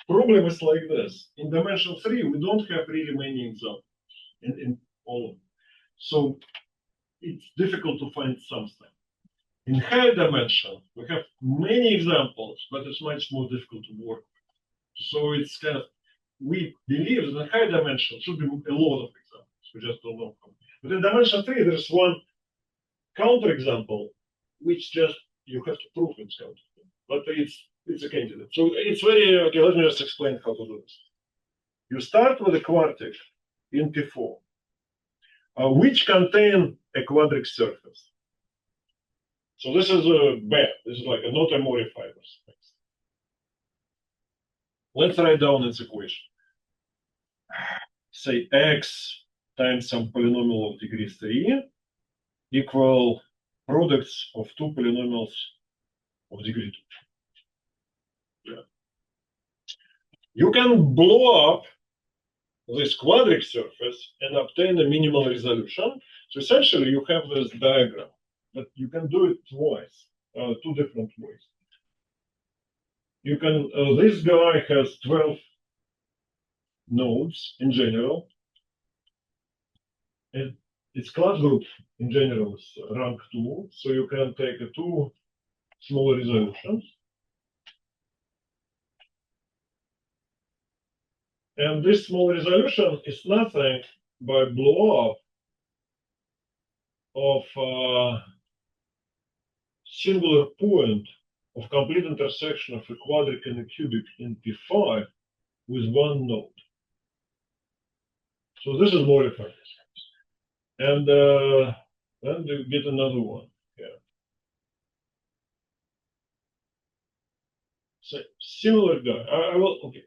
problem is like this. In dimension 3, we don't have really many examples in all of them. So, it's difficult to find something. In higher dimension, we have many examples, but it's much more difficult to work with. So, it's kind of, we believe that in higher dimension should be a lot of examples. We just don't know how. But in dimension 3, there's one counterexample, which just you have to prove it's counter. But it's a candidate. So it's very okay. Let me just explain how to do this. You start with a quartic in P4, which contain a quadric surface. So this is a bad. This is like a not a Mori fibers. Let's write down its equation. Say x times some polynomial of degree 3 equal products of two polynomials of degree 2. Yeah. You can blow up this quadric surface and obtain a minimal resolution. So essentially you have this diagram, but you can do it twice, 2 different ways. You can, this guy has 12 nodes in general. And its class group in general is rank 2, so you can take 2 smaller resolutions. And this small resolution is nothing but blow up of singular point of complete intersection of a quadric and a cubic in P5 with one node. So this is modified. And then you get another one here. So similar guy. I will, okay.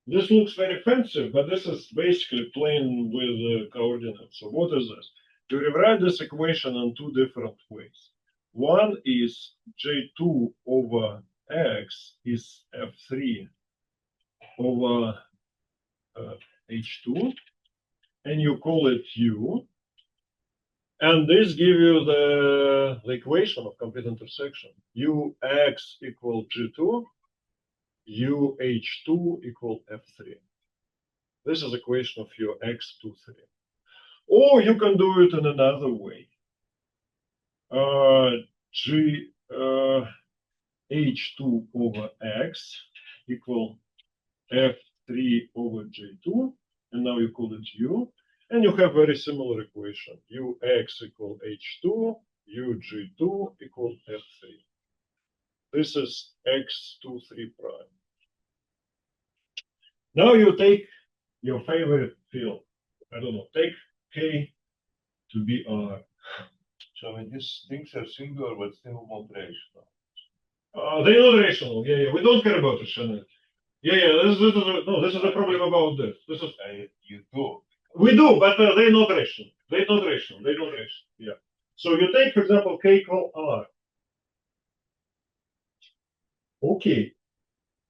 This looks very fancy, but this is basically playing with coordinates. So what is this? You rewrite this equation in 2 different ways. One is J2 over X is F3 over H2, and you call it U. And this gives you the equation of complete intersection. Ux equal G2, UH2 equal F3. This is equation of your X23. Or you can do it in another way. H2 over X equal F3 over J2, and now you call it U. And you have very similar equation. Ux equal H2, UG2 equal F3. This is X23 prime. Now you take your favorite field. I don't know, take K to be R. So I mean, these things are singular but still not rational. They're not rational. Yeah. We don't care about rationality. Yeah. This is a problem about this. This is You do. we do, but they're not rational. They're not rational. Yeah. So you take, for example, K equal R. Okay.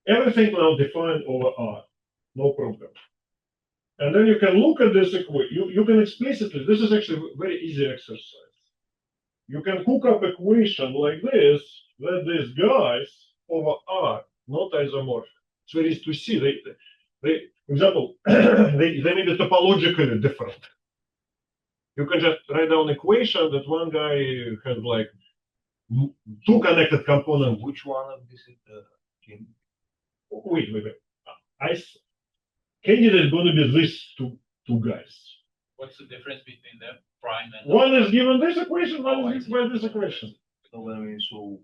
Everything now defined over R. No problem. And then you can look at this equation. You can explicitly, this is actually a very easy exercise. You can hook up equation like this, that these guys over R, not isomorphic. It's very easy to see. They for example, they may be topologically different. You can just write down equation that one guy has like 2 connected components. Which one of this is the king? Wait. Candidate is going to be these two guys. What's the difference between them? Prime and One is given this equation, one is given this equation. So I mean, so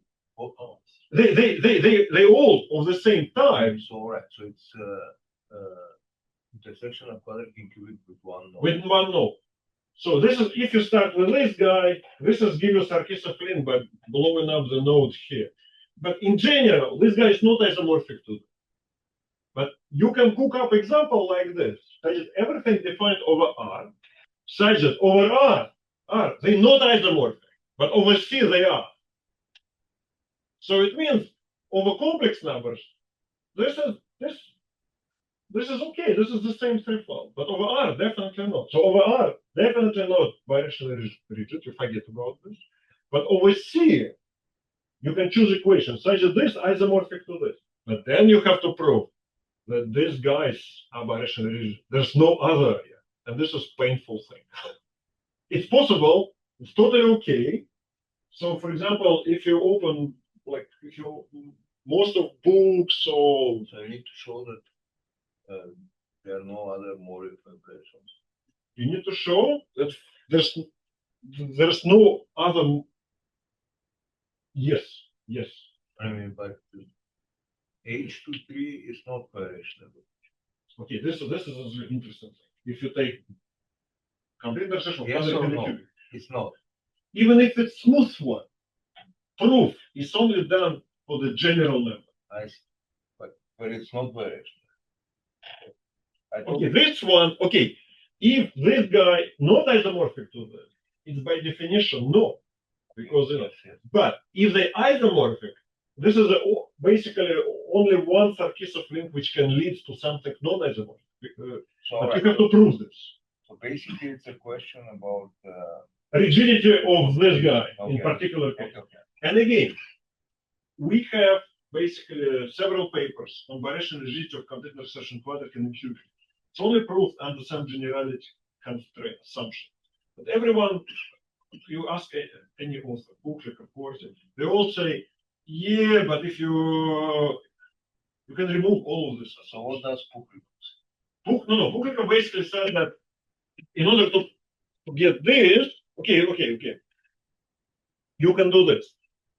They all of the same time. so right. So it's intersection of quadric and cubic with one node. With one node. So this is if you start with this guy, this is give you Sarkisov link by blowing up the node here. But in general, this guy is not isomorphic to them. But you can cook up example like this. That is everything defined over R, such that over R, they're not isomorphic, but over C they are. So it means over complex numbers, this is okay. This is the same threefold, but over R, definitely not. So over R, definitely not birationally rigid. You forget about this. But over C, you can choose equations such as this isomorphic to this. But then you have to prove that these guys are birationally rigid. There's no other yet. And this is painful thing. It's possible. It's totally okay. So, for example, if you open, like, if you most of books or So I need to show that there are no other more operations. you need to show that there's no other. Yes, yes. I mean, but H23 is not birational. Okay, this is an interesting thing. If you take complete intersection of Yes quadratic or and no? cubic, It's not. even if it's smooth one, proof is only done for the general number. I see. But it's not birational. I thought Okay, this one, okay, if this guy not isomorphic to this, it's by definition no, because you know. yes. But if they isomorphic, this is basically only one Sarkisov link which can lead to something non-isomorphic. So, But right. you have to prove this. So basically, it's a question about Rigidity of this guy in Okay. particular case. okay. And again, we have basically several papers on birational rigidity of complete intersection quadratic and cubic. It's only proved under some generality constraint assumption. But everyone, you ask any author, Kuklik, of course, they all say, yeah, but if you can remove all of this. So what does Puklik? Kuklik basically said that in order to get this, okay, you can do this.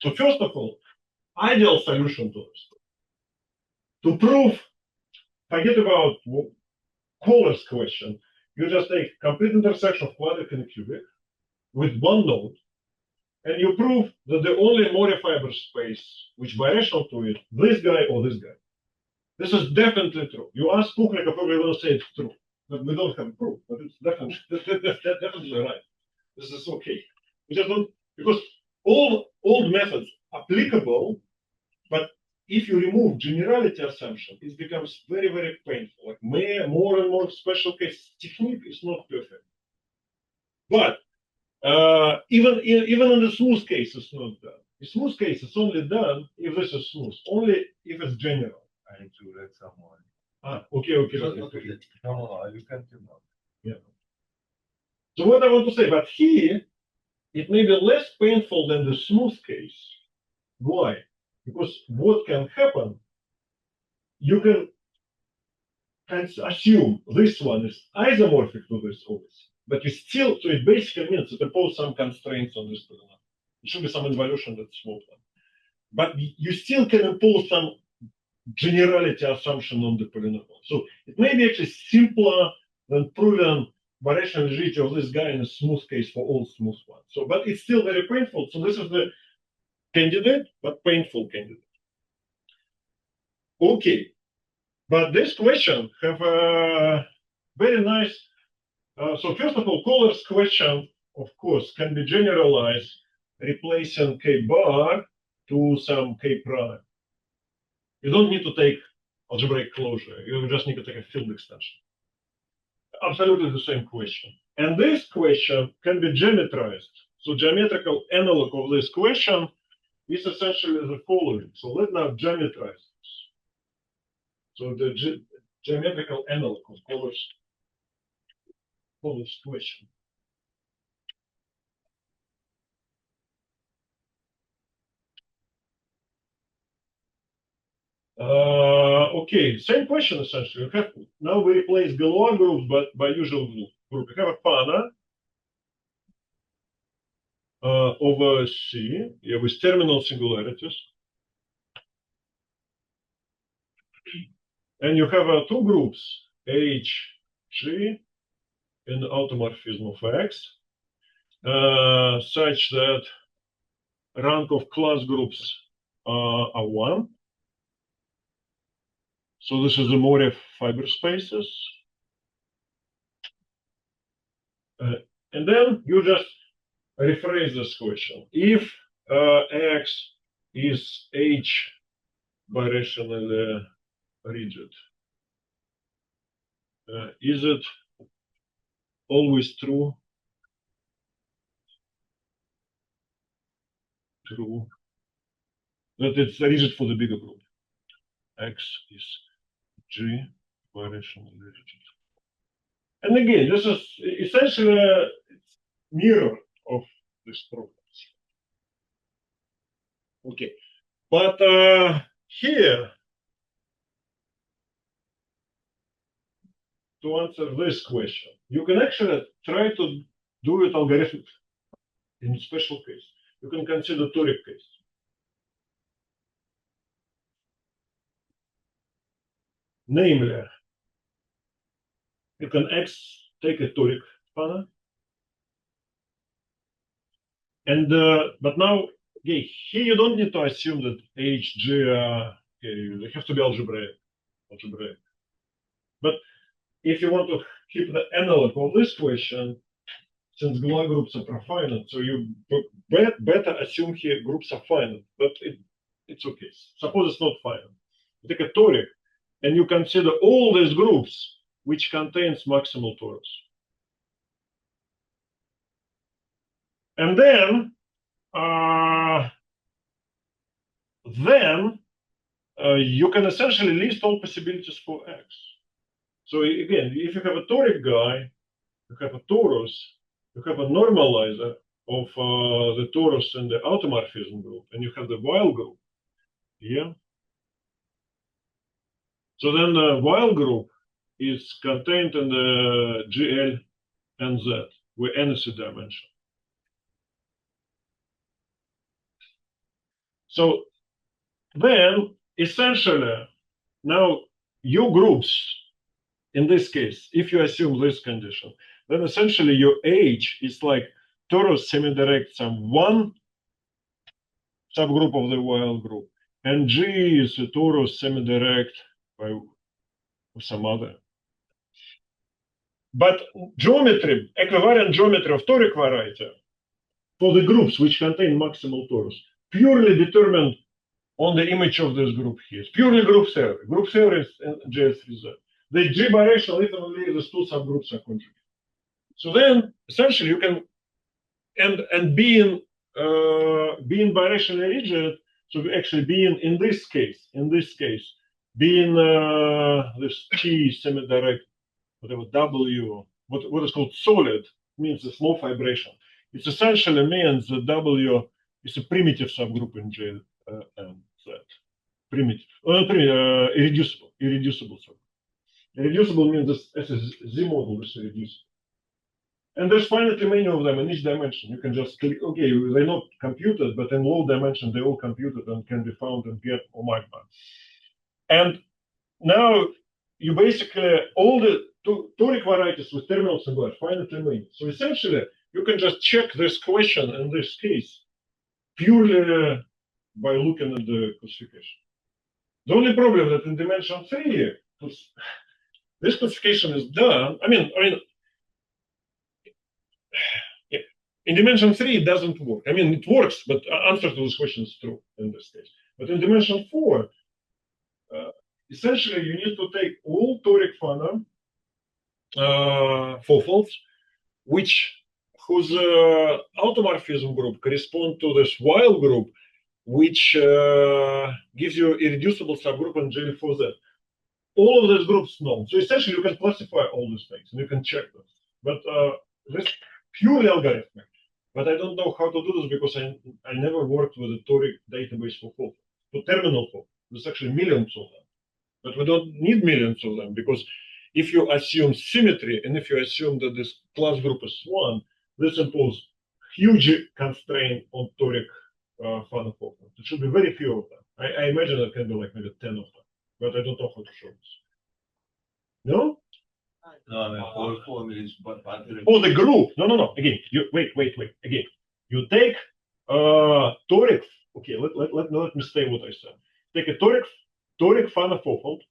So first of all, ideal solution to this. To prove, forget about Kohler's question, you just take complete intersection of quadratic and cubic with one node, and you prove that the only modifiable space which birational to it, this guy or this guy. This is definitely true. You ask Kuklik, probably will say it's true, but we don't have proof. But it's definitely definitely right. This is okay. We just don't, because all old methods applicable, but if you remove generality assumption, it becomes very, very painful. Like more and more special case technique is not perfect. But even in the smooth case, it's not done. The smooth case is only done if this is smooth, only if it's general. I need to read someone. Okay. No, you can't do that. Yeah. So what I want to say, but here, it may be less painful than the smooth case. Why? Because what can happen, you can assume this one is isomorphic to this always, but you still, so it basically means it imposes some constraints on this polynomial. It should be some involution that's small one. But you still can impose some generality assumption on the polynomial. So it may be actually simpler than proving birational rigidity of this guy in a smooth case for all smooth ones. So, but it's still very painful. So this is the candidate, but painful candidate. Okay, but this question have a very nice. So first of all, Kohler's question, of course, can be generalized, replacing k bar to some k prime. You don't need to take algebraic closure. You just need to take a field extension. Absolutely the same question. And this question can be geometrized. So geometrical analog of this question is essentially the following. So let's now geometrize this. So the geometrical analog of Kohler's question. Okay, same question essentially. Now we replace Galois groups, but by usual group. We have a Pana over C, with terminal singularities. And you have two groups, H, G, in the automorphism of X, such that rank of class groups are 1. So this is the Moria fiber spaces. And then you just rephrase this question. If X is H birationally rigid, is it always true? True. That it's rigid for the bigger group. X is G birationally rigid. And again, this is essentially a mirror of this problem. Okay, but here, to answer this question, you can actually try to do it algorithmically. In a special case, you can consider toric case. Namely, you can take a toric Fana, and but now, okay, here you don't need to assume that H, G, okay, they have to be algebraic. But if you want to keep the analog of this question, since Gla groups are profinite, so you better assume here groups are finite, but it's okay. Suppose it's not finite. You take a toric, and you consider all these groups which contains maximal torus. And then you can essentially list all possibilities for X. So again, if you have a toric guy, you have a torus, you have a normalizer of the torus and the automorphism group, and you have the Weil group. Yeah. So then the Weil group is contained in the GL and Z, where n is a dimension. So then, essentially, now your groups, in this case, if you assume this condition, then essentially your H is like torus semi-direct some one subgroup of the Weil group, and G is a torus semi-direct by some other. But geometry, equivariant geometry of toric variety for the groups which contain maximal torus, purely determined on the image of this group here. It's purely group theory. Group theory is JS3Z. The G birational if only these two subgroups are conjugate. So then essentially you can and being birationally rigid, so actually being in this case, being this T semi-direct, whatever W, what is called solid, means a small vibration. It essentially means that W is a primitive subgroup in J and Z. Primitive, irreducible subgroup. Irreducible means this as a Z model is irreducible. And there's finitely many of them in each dimension. You can just click, okay, they're not computed, but in low dimension, they're all computed and can be found in Get or Magma. And now you basically, all the toric varieties with terminal singular finitely many. So essentially, you can just check this question in this case purely by looking at the classification. The only problem that in dimension 3, this classification is done. I mean, in dimension 3, it doesn't work. I mean, it works, but answer to this question is true in this case. But in dimension 4, essentially, you need to take all toric Fana fourfolds, whose automorphism group correspond to this Weil group, which gives you irreducible subgroup in J4Z. All of these groups known. So essentially, you can classify all these things and you can check them. But this purely algorithmic. But I don't know how to do this because I never worked with a toric database for fold, for terminal fold. There's actually millions of them. But we don't need millions of them because if you assume symmetry and if you assume that this class group is 1, this imposes huge constraint on toric Fana fold. It should be very few of them. I imagine it can be like maybe 10 of them, but I don't know how to show this. No? No, I mean, four is but Oh, the group. No. Again, you wait. Again, you take toric. Okay, let me say what I said. Take a toric Fana fourfold,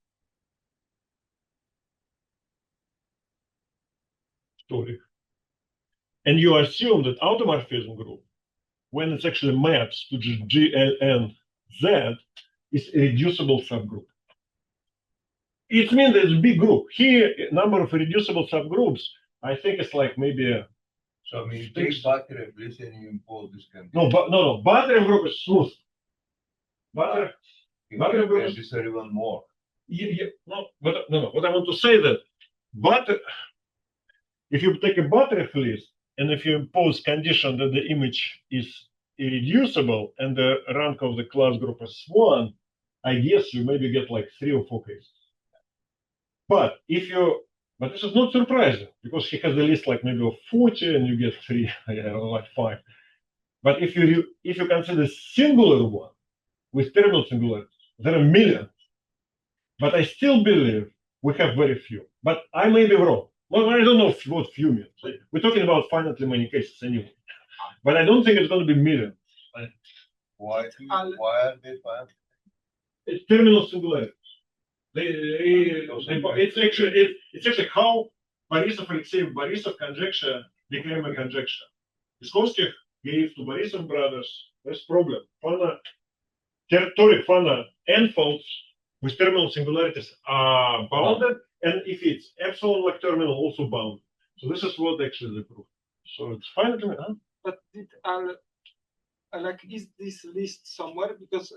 toric, and you assume that automorphism group, when it actually maps to just G, L, N, Z, is a reducible subgroup. It means there's a big group. Here, number of reducible subgroups, I think it's like maybe So I mean, you take battery of this and you impose this condition. no. Battery group is smooth. Battery group And is this are even more. no. What I want to say that butter, if you take a battery list and if you impose condition that the image is irreducible and the rank of the class group is 1, I guess you maybe get like 3 or 4 cases. But this is not surprising because he has a list like maybe of 40 and you get 3, like 5. But if you consider singular one with terminal singularities, there are millions. But I still believe we have very few. But I may be wrong. Well, I don't know what few means. We're talking about finitely many cases anyway. But I don't think it's going to be millions. Why are they found? It's terminal singularities. It's actually how Borisov conjecture became a conjecture. Vysotsky gave to Borisov brothers this problem. Toric Fana n-folds with terminal singularities are bounded, and if it's epsilon like terminal, also bounded. So this is what actually they prove. So it's finitely, huh? But is this list somewhere? Because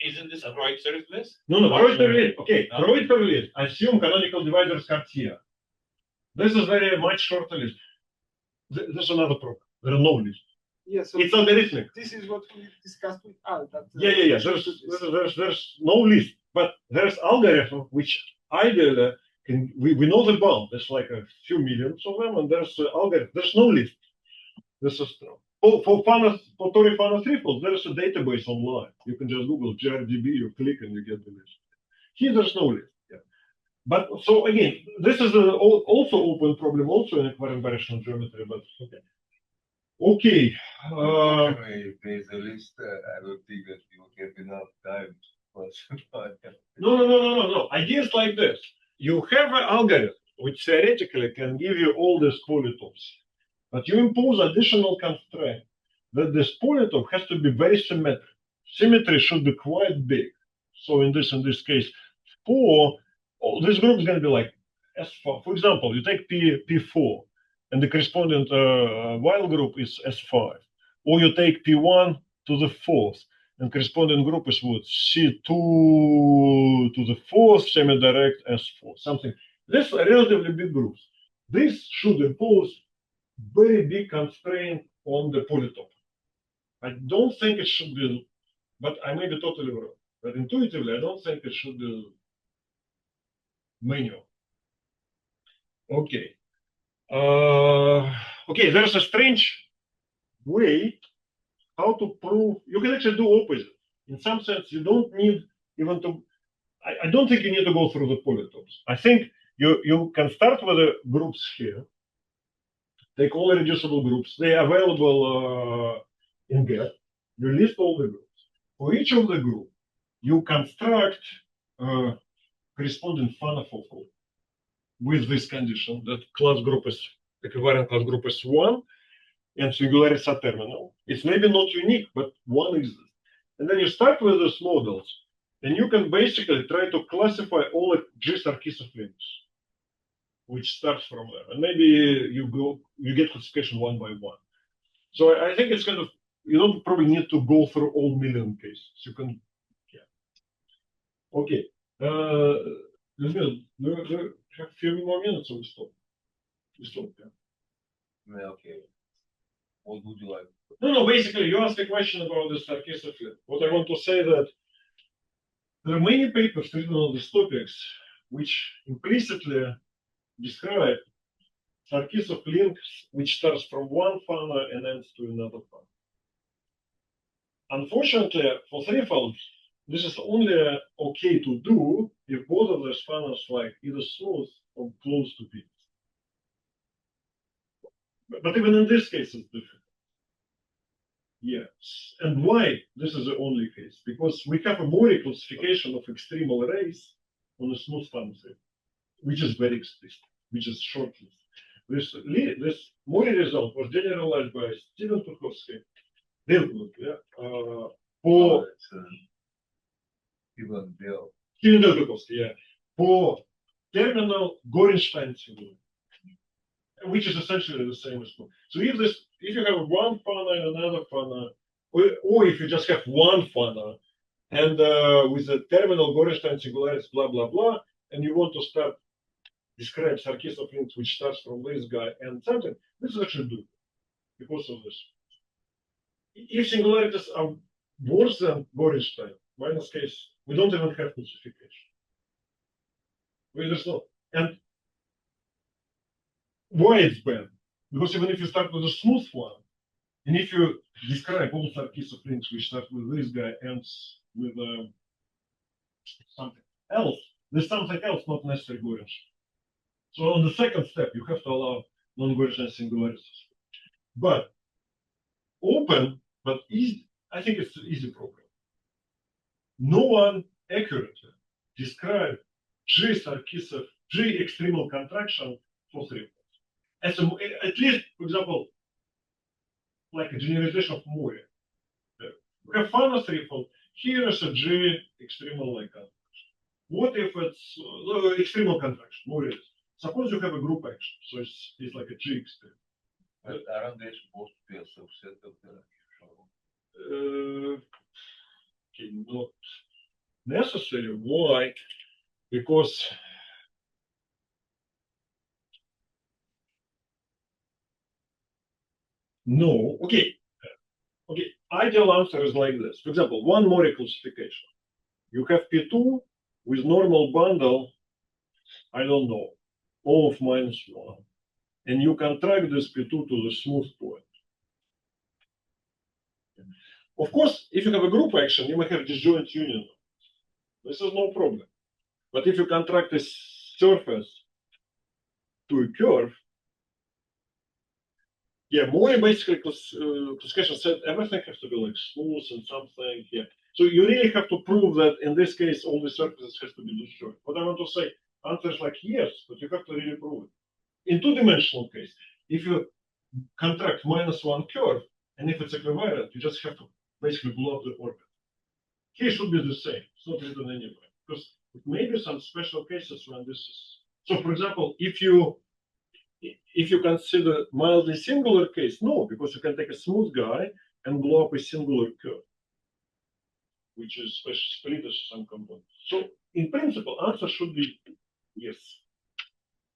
Isn't this a Kreuzer's list? No, Kreutzer list. Okay, No. Kreutzer list. Assume canonical dividers Cartier. This is very much shorter list. This is another problem. There are no lists. yeah, so It's algorithmic. this is what we discussed with Al. That, Yeah. There's no list, but there's algorithm which ideally we know the bound. There's like a few millions of them, and there's algorithm. There's no list. This is true. For Toric Fana triples, there is a database online. You can just Google GRDB, you click and you get the list. Here there's no list. Yeah. But so again, this is also open problem, also in equivariant birational geometry. But okay. Okay. If there's a list, I don't think that you will have enough time. No. Idea is like this. You have an algorithm which theoretically can give you all these polytopes, but you impose additional constraint that this polytope has to be very symmetric. Symmetry should be quite big. So in this case, this group is going to be like S4. For example, you take P4 and the corresponding while group is S5, or you take P1 to the 4th and corresponding group is what? C2 to the 4th, semi-direct S4, something. These are relatively big groups. This should impose very big constraint on the polytope. I don't think it should be, but I may be totally wrong. But intuitively, I don't think it should be manual. Okay. Okay, there's a strange way how to prove. You can actually do opposite. In some sense, you don't need even to. I don't think you need to go through the polytopes. I think you can start with the groups here. Take all the reducible groups. They are available in GET. You list all the groups. For each of the group, you construct corresponding Fana-Fock group with this condition that equivariant class group is 1 and singularities are terminal. It's maybe not unique, but 1 exists. And then you start with these models, and you can basically try to classify all the G-Sarkisov links, which starts from there. And maybe you get classification 1 by 1. So I think it's kind of, you don't probably need to go through all million cases. You can, yeah. Okay. Людмила, we have a few more minutes, so we stop. Yeah. Okay. What would you like? No, basically, you asked a question about the Sarkisov link. What I want to say that there are many papers written on these topics which implicitly describe Sarkisov links which starts from one Fana and ends to another Fana. Unfortunately, for threefolds, this is only okay to do if both of those Fanas like either smooth or close to P. But even in this case, it's difficult. Yes. And why this is the only case? Because we have a Mori classification of extremal arrays on a smooth Fana set, which is very explicit, which is short list. this Mori result was generalized by Stephen Tuchowski, yeah, for It's, even Bill. Stephen Tuchowski, yeah, for terminal Gorenstein singular, which is essentially the same as Mori. So if you have one fana and another fana, or if you just have one fana, and with the terminal Gorenstein singularis, blah blah blah, and you want to start describe Sarkisov links which starts from this guy and something, this is actually doable because of this. If singularities are worse than Gorenstein, minus case, we don't even have classification. There's no. And why it's bad? Because even if you start with a smooth one, and if you describe all Sarkisov links which start with this guy ends with something else, there's something else not necessarily Gorenstein. So on the second step, you have to allow non-Gorenstein singularities. But open, but easy, I think it's an easy program. No one accurately described G Sarkisov, G extremal contraction for three points. At least, for example, like a generalization of Mori. We have final threefold. Here is a G extremal like contraction. What if it's extremal contraction? Mori. Suppose you have a group action, so it's like a G extreme. But aren't they supposed to be a subset of the usual? Okay, not necessarily. Why? Because no. Okay. Ideal answer is like this. For example, one more classification. You have P2 with normal bundle, I don't know, O of -1. And you contract this P2 to the smooth point. Of course, if you have a group action, you may have disjoint union. This is no problem. But if you contract a surface to a curve, yeah, Mori basically classification said everything has to be like smooth and something. Yeah. So you really have to prove that in this case all the surfaces has to be disjoint. What I want to say, answer is like yes, but you have to really prove it. In two-dimensional case, if you contract -1 curve, and if it's equivariant, you just have to basically blow up the orbit. Here should be the same. It's not written anywhere. Because it may be some special cases when this is. So for example, if you consider mildly singular case, no, because you can take a smooth guy and blow up a singular curve, which is split as some component. So in principle, answer should be yes.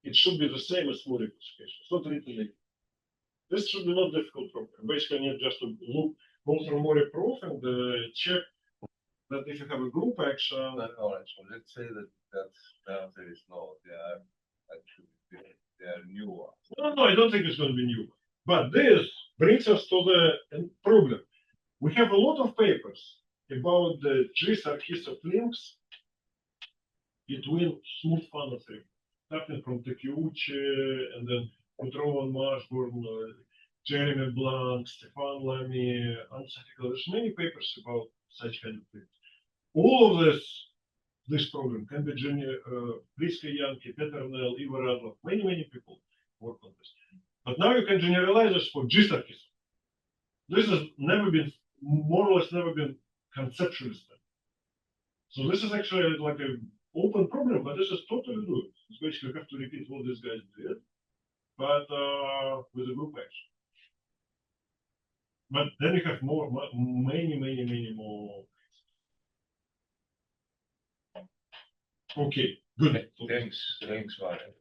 It should be the same as Mori classification. It's not written anywhere. This should be not difficult program. Basically, you need just to go through Mori proof and check that if you have a group action. All right, so let's say that the answer is no. They are actually they are new ones. No, I don't think it's going to be new. But this brings us to the problem. We have a lot of papers about the G Sarkisov links between smooth fana three, starting from Takeuchi and then Petrova and Marshburn, Jeremy Blanc, Stefan Lamy, there's many papers about such kind of things. All of this program can be Briska Yankee, Peter Nell, Ivar Adlov, many people work on this. But now you can generalize this for G Sarkisov. This has never been, more or less never been conceptually studied. So this is actually like an open problem, but this is totally doable. It's basically you have to repeat what these guys did, but with a group action. But then you have many more. Okay, good. Thanks, Ryan.